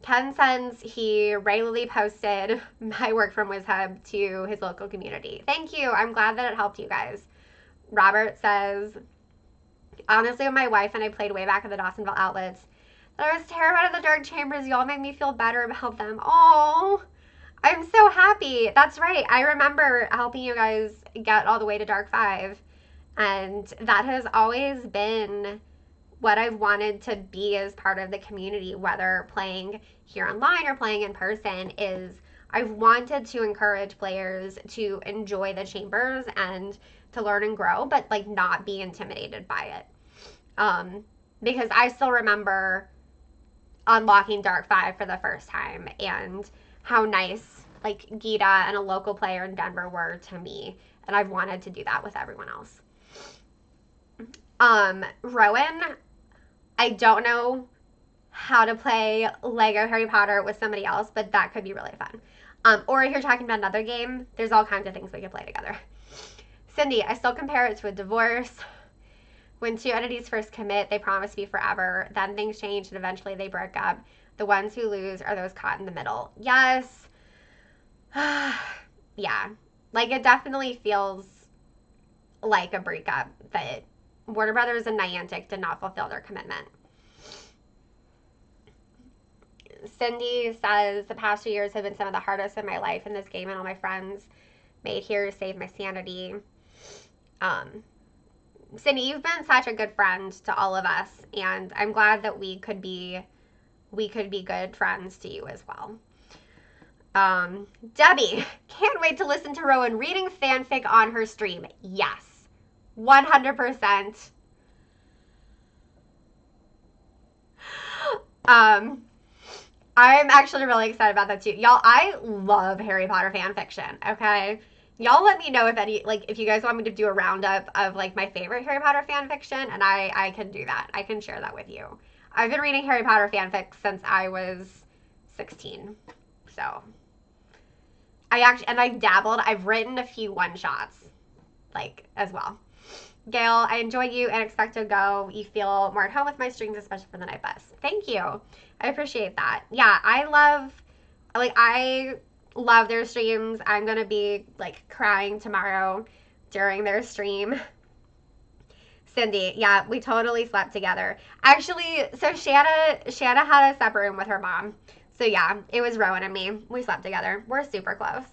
Ken says he regularly posted my work from WizHub to his local community. Thank you. I'm glad that it helped you guys. Robert says, honestly, when my wife and I played way back at the Dawsonville outlets, I was terrified of the dark chambers. Y'all made me feel better about them. Oh, I'm so happy. That's right. I remember helping you guys get all the way to Dark 5. And that has always been what I've wanted to be as part of the community, whether playing here online or playing in person, is I've wanted to encourage players to enjoy the chambers and to learn and grow, but like not be intimidated by it. Because I still remember unlocking Dark 5 for the first time and how nice like Gita and a local player in Denver were to me, and I've wanted to do that with everyone else. Rowan, I don't know how to play Lego Harry Potter with somebody else, but that could be really fun. Or if you're talking about another game, there's all kinds of things we could play together. Cindy, I still compare it to a divorce. When two entities first commit, they promise to be forever. Then things change and eventually they break up. The ones who lose are those caught in the middle. Yes. Yeah. Like, it definitely feels like a breakup that Warner Brothers and Niantic did not fulfill their commitment. Cindy says, the past 2 years have been some of the hardest in my life, and this game and all my friends made here to save my sanity. Cindy, you've been such a good friend to all of us, and I'm glad that we could be good friends to you as well. Debbie, can't wait to listen to Rowan reading fanfic on her stream. Yes, 100%. I'm actually really excited about that too. Y'all, I love Harry Potter fan fiction, okay? Y'all let me know if you guys want me to do a roundup of like my favorite Harry Potter fan fiction, and I can do that. I can share that with you. I've been reading Harry Potter fanfic since I was 16. So I've dabbled. I've written a few one-shots like as well. Gail, I enjoy you and expect to go. You feel more at home with my streams, especially for the night bus. Thank you. I appreciate that. Yeah, I love their streams. I'm going to be like crying tomorrow during their stream. Cindy, yeah, we totally slept together. Actually, so Shanna had a separate room with her mom. So yeah, it was Rowan and me. We slept together. We're super close.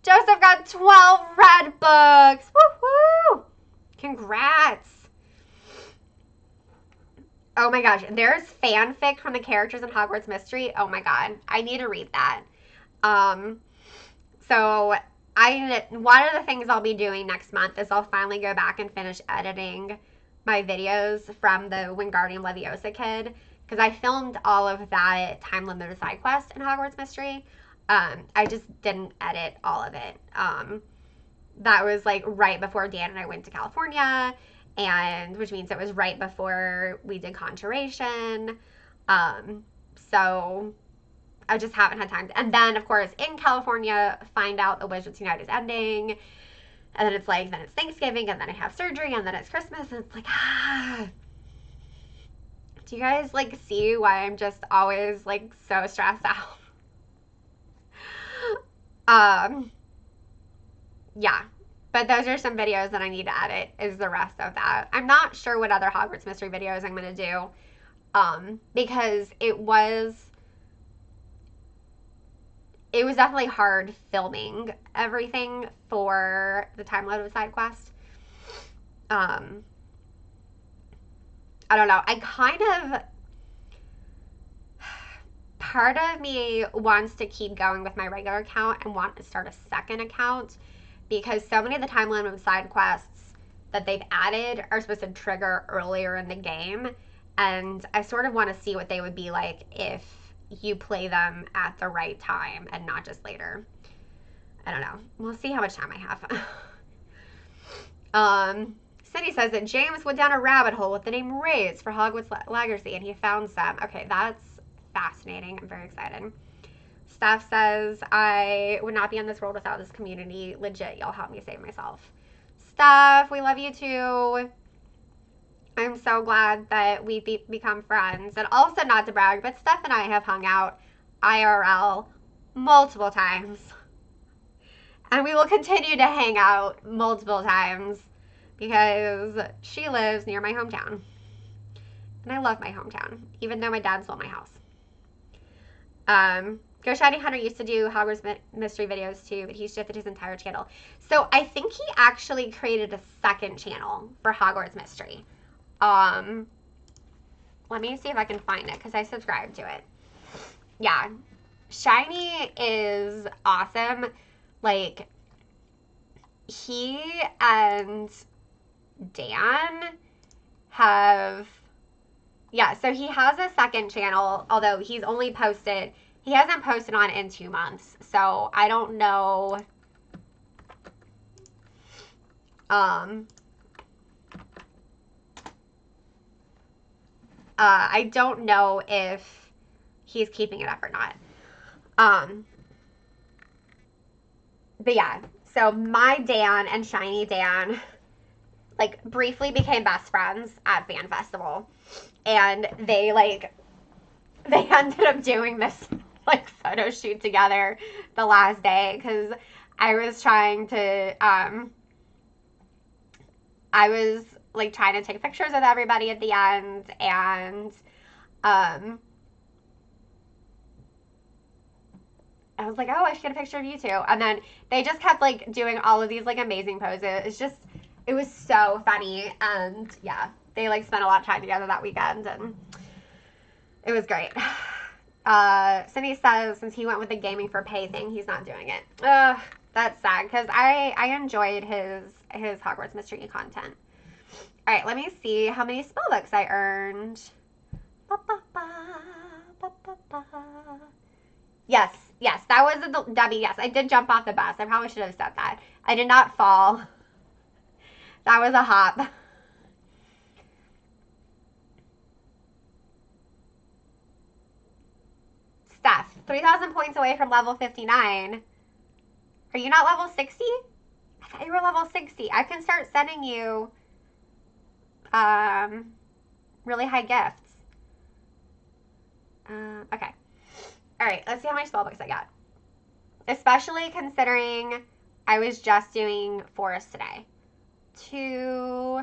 Joseph got 12 red books. Woohoo! Congrats. Oh my gosh, there's fanfic from the characters in Hogwarts Mystery. Oh my god, I need to read that. So one of the things I'll be doing next month is I'll finally go back and finish editing my videos from the Wingardium Leviosa kid, because I filmed all of that time-limited side quest in Hogwarts Mystery. I just didn't edit all of it. That was like right before Dan and I went to California, and which means it was right before we did Conjuration. So I just haven't had time. And then, of course, in California, find out the Wizards Unite is ending. And then it's like, then it's Thanksgiving, and then I have surgery, and then it's Christmas, and it's like, ah. Do you guys, like, see why I'm just always, like, so stressed out? Yeah. But those are some videos that I need to edit, is the rest of that. I'm not sure what other Hogwarts Mystery videos I'm going to do, because it was definitely hard filming everything for the time load of side quest. I don't know. Part of me wants to keep going with my regular account and want to start a second account, because so many of the time limit side quests that they've added are supposed to trigger earlier in the game, and I sort of want to see what they would be like if you play them at the right time and not just later. I don't know. We'll see how much time I have. Cindy says that James went down a rabbit hole with the name Raids for Hogwarts Legacy, and he found some. Okay, that's fascinating. I'm very excited. Steph says, I would not be in this world without this community. Legit, y'all help me save myself. Steph, we love you too. I'm so glad that we've become friends. And also, not to brag, but Steph and I have hung out IRL multiple times. And we will continue to hang out multiple times because she lives near my hometown. And I love my hometown, even though my dad sold my house. Go Shiny Hunter used to do Hogwarts Mystery videos too, but he shifted his entire channel. So I think he actually created a second channel for Hogwarts Mystery. Let me see if I can find it because I subscribed to it. Yeah, Shiny is awesome. Like, he and Dan have, yeah, so he has a second channel, although he hasn't posted on it in 2 months. So I don't know. I don't know if he's keeping it up or not. But yeah, so my Dan and Shiny Dan, like, briefly became best friends at Fan Festival. And they ended up doing this, like, photo shoot together the last day because I was trying to, trying to take pictures with everybody at the end, and, I was like, oh, I should get a picture of you two. And then they just kept, like, doing all of these, like, amazing poses. It was so funny. And, yeah, they, like, spent a lot of time together that weekend, and it was great. Cindy says since he went with the gaming for pay thing, he's not doing it. That's sad, because I enjoyed his Hogwarts Mystery content. All right, let me see how many spellbooks I earned. Yes, that was the Debbie. Yes, I did jump off the bus. I probably should have said that. I did not fall. That was a hop. Steph, 3,000 points away from level 59. Are you not level 60? I thought you were level 60. I can start sending you really high gifts. Okay. All right, let's see how many spellbooks I got. Especially considering I was just doing Forest today. 2,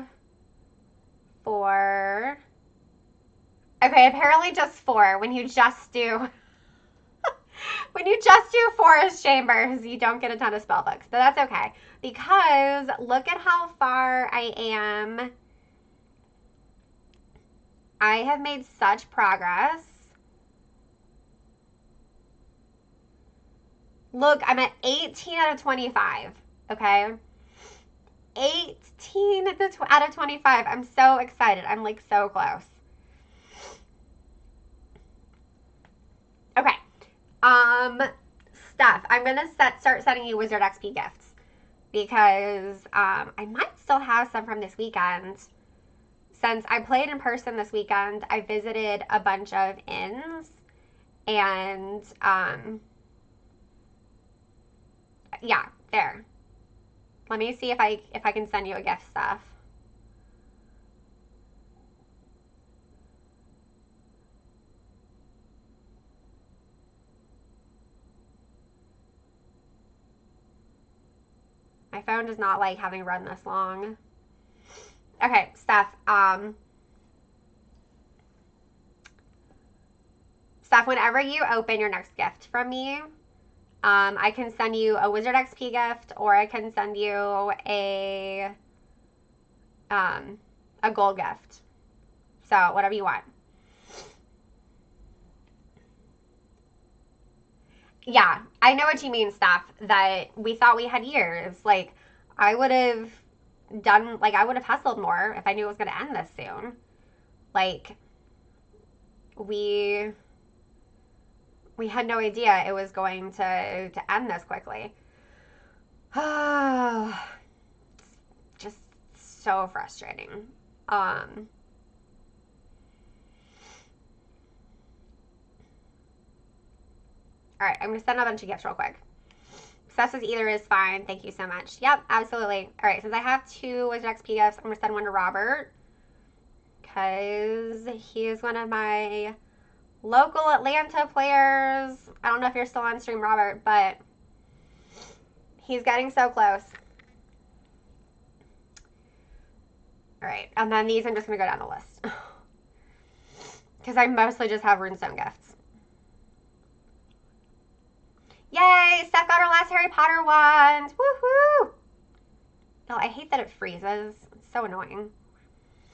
4. Okay, apparently just 4. When you just do Forest Chambers, you don't get a ton of spellbooks. But that's okay, because look at how far I am. I have made such progress. Look, I'm at 18 out of 25, okay? 18 out of 25. I'm so excited. I'm, like, so close. Okay. Steph, I'm going to start sending you Wizard XP gifts because I might still have some from this weekend. Since I played in person this weekend, I visited a bunch of inns, and yeah, there. Let me see if I can send you a gift, Steph. My phone does not like having run this long. Okay, Steph. Steph, whenever you open your next gift from me, I can send you a Wizard XP gift, or I can send you a gold gift. So whatever you want. Yeah, I know what you mean, Steph. That we thought we had years. Like I would have I would have hustled more if I knew it was going to end this soon. Like we had no idea it was going to end this quickly. Just so frustrating. All right, I'm gonna send a bunch of gifts real quick. Successes either is fine. Thank you so much. Yep, absolutely. All right, since I have 2 Wizard XP gifts, I'm gonna send one to Robert because he is one of my local Atlanta players. I don't know if you're still on stream, Robert, but he's getting so close. All right, and then these I'm just gonna go down the list because I mostly just have runestone gifts. Yay! Steph got her last Harry Potter ones. Woohoo! No, I hate that it freezes. It's so annoying.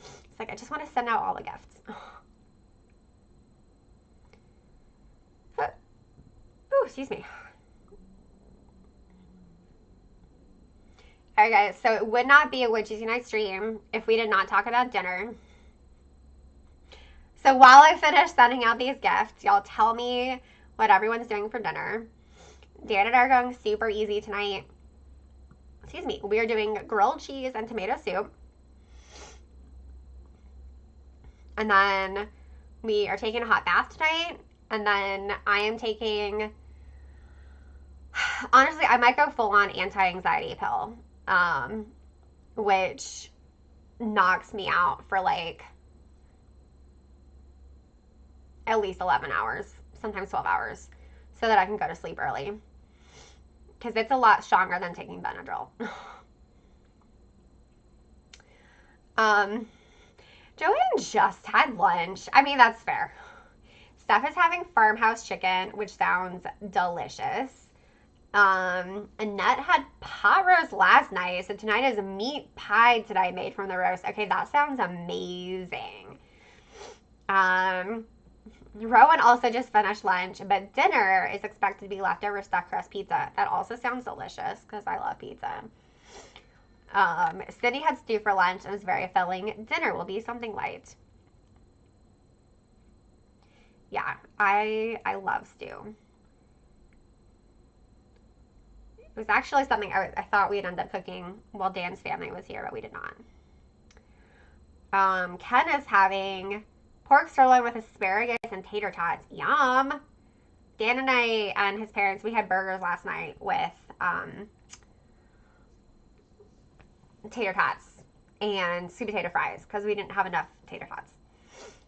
It's like I just want to send out all the gifts. Oh, excuse me. Alright guys, so it would not be a Would Tuesday Night stream if we did not talk about dinner. So while I finish sending out these gifts, y'all tell me what everyone's doing for dinner. Dan and I are going super easy tonight. Excuse me. We are doing grilled cheese and tomato soup. And then we are taking a hot bath tonight. And then I am taking, honestly, I might go full on anti-anxiety pill, which knocks me out for like at least 11 hours, sometimes 12 hours, so that I can go to sleep early. Because it's a lot stronger than taking Benadryl. Joanne just had lunch. I mean, that's fair. Steph is having farmhouse chicken, which sounds delicious. Annette had pot roast last night, so tonight is a meat pie today made from the roast. Okay, that sounds amazing. Rowan also just finished lunch, but dinner is expected to be leftover stuffed crust pizza. That also sounds delicious because I love pizza. Sydney had stew for lunch and was very filling. Dinner will be something light. Yeah, I love stew. It was actually something I thought we'd end up cooking while Dan's family was here, but we did not. Ken is having pork sirloin with asparagus and tater tots. Yum! Dan and I and his parents, we had burgers last night with tater tots and sweet potato fries because we didn't have enough tater tots.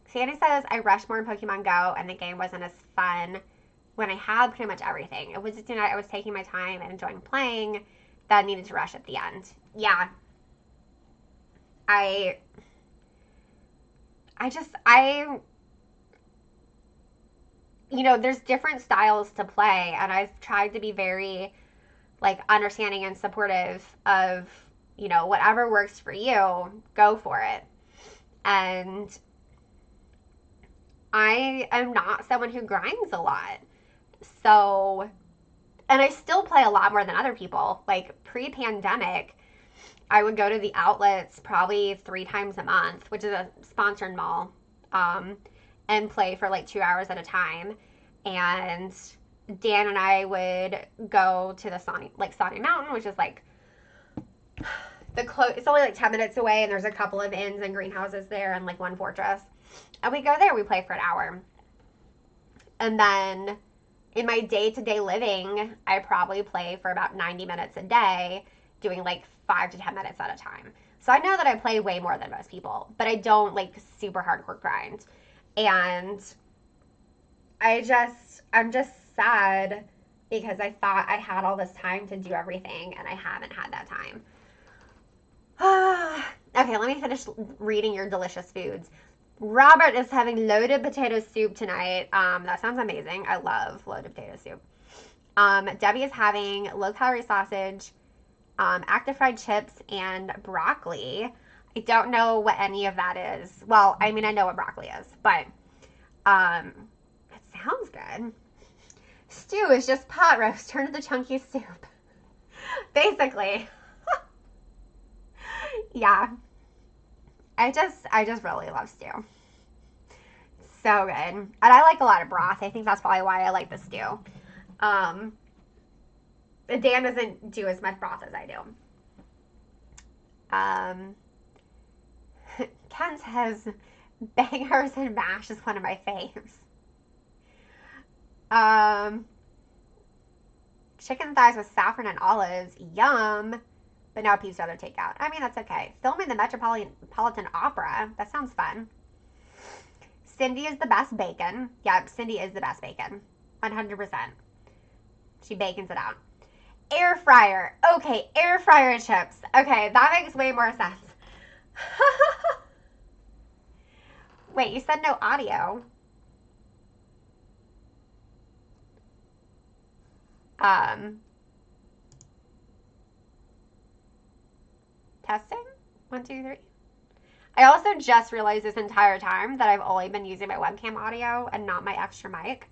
Sandy says, I rushed more in Pokemon Go and the game wasn't as fun when I had pretty much everything. It was just, I was taking my time and enjoying playing that I needed to rush at the end. Yeah. There's different styles to play, and I've tried to be very, understanding and supportive of, whatever works for you, go for it. And I am not someone who grinds a lot. So, and I still play a lot more than other people. Like, pre-pandemic, I would go to the outlets probably 3 times a month, which is a sponsored mall, and play for 2 hours at a time. And Dan and I would go to the Sawney Mountain, which is it's only 10 minutes away, and there's a couple of inns and greenhouses there and one fortress. And we go there, we play for an hour. And then in my day-to-day living, I probably play for about 90 minutes a day, doing 5 to 10 minutes at a time. So I know that I play way more than most people, but I don't like super hardcore grind. And I'm just sad because I thought I had all this time to do everything and I haven't had that time. Okay, let me finish reading your delicious foods. Robert is having loaded potato soup tonight. That sounds amazing. I love loaded potato soup. Debbie is having low-calorie sausage, active fried chips, and broccoli. I don't know what any of that is. Well, I mean, I know what broccoli is, but it sounds good. Stew is just pot roast turned into chunky soup. Basically. Yeah. I just really love stew. So good. And I like a lot of broth. I think that's probably why I like the stew. Dan doesn't do as much broth as I do. Ken says bangers and mash is one of my faves. Chicken thighs with saffron and olives. Yum. But now pizza to take out. I mean, that's okay. Filming the Metropolitan Opera. That sounds fun. Cindy is the best bacon. Yeah, Cindy is the best bacon. 100%. She bacons it out. Air fryer. Okay, air fryer chips. Okay, that makes way more sense. Wait, you said no audio. Testing? 1, 2, 3. I also just realized this entire time that I've only been using my webcam audio and not my extra mic.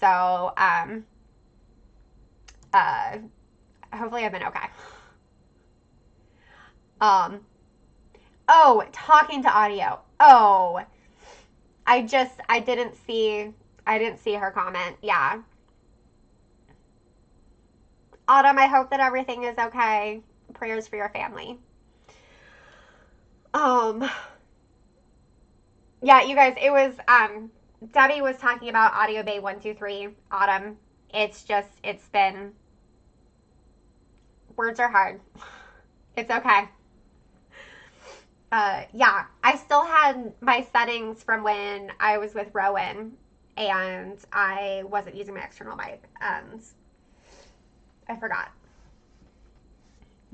So, hopefully I've been okay. Oh, talking to audio. Oh, I didn't see her comment. Yeah. Autumn, I hope that everything is okay. Prayers for your family. Yeah, you guys, it was, Debbie was talking about Audio Bay 123, Autumn. It's been, words are hard. It's okay. Yeah, I still had my settings from when I was with Rowan and I wasn't using my external mic and I forgot.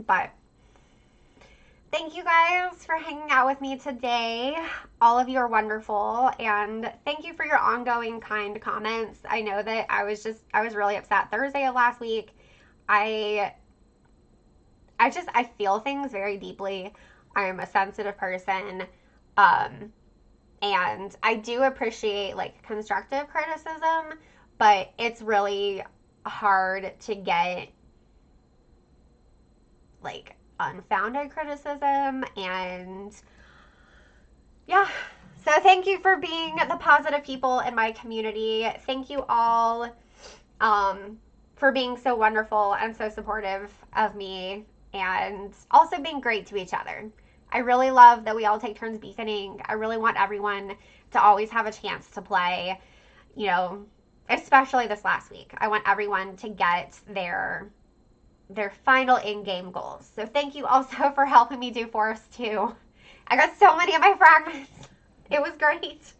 But thank you guys for hanging out with me today. All of you are wonderful, and thank you for your ongoing kind comments. I know that I was really upset Thursday of last week. I feel things very deeply. I'm a sensitive person, and I do appreciate like constructive criticism, but it's really hard to get like unfounded criticism. And yeah, so thank you for being the positive people in my community. Thank you all for being so wonderful and so supportive of me and also being great to each other. I really love that we all take turns beaconing. I really want everyone to always have a chance to play, you know, especially this last week. I want everyone to get their final in-game goals. So thank you also for helping me do Forest 2. I got so many of my fragments. It was great.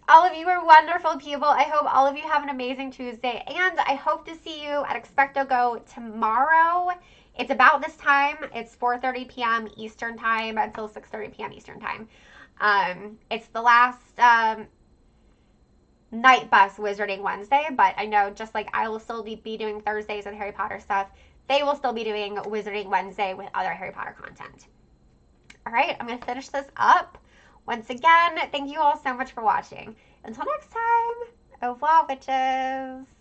All of you are wonderful people. I hope all of you have an amazing Tuesday, and I hope to see you at Expecto Go tomorrow. It's about this time. It's 4:30 p.m. Eastern time until 6:30 p.m. Eastern time. It's the last Night Bus Wizarding Wednesday, but I know just like I will still be doing Thursdays with Harry Potter stuff, they will still be doing Wizarding Wednesday with other Harry Potter content. All right, I'm going to finish this up. Once again, thank you all so much for watching. Until next time, au revoir, witches.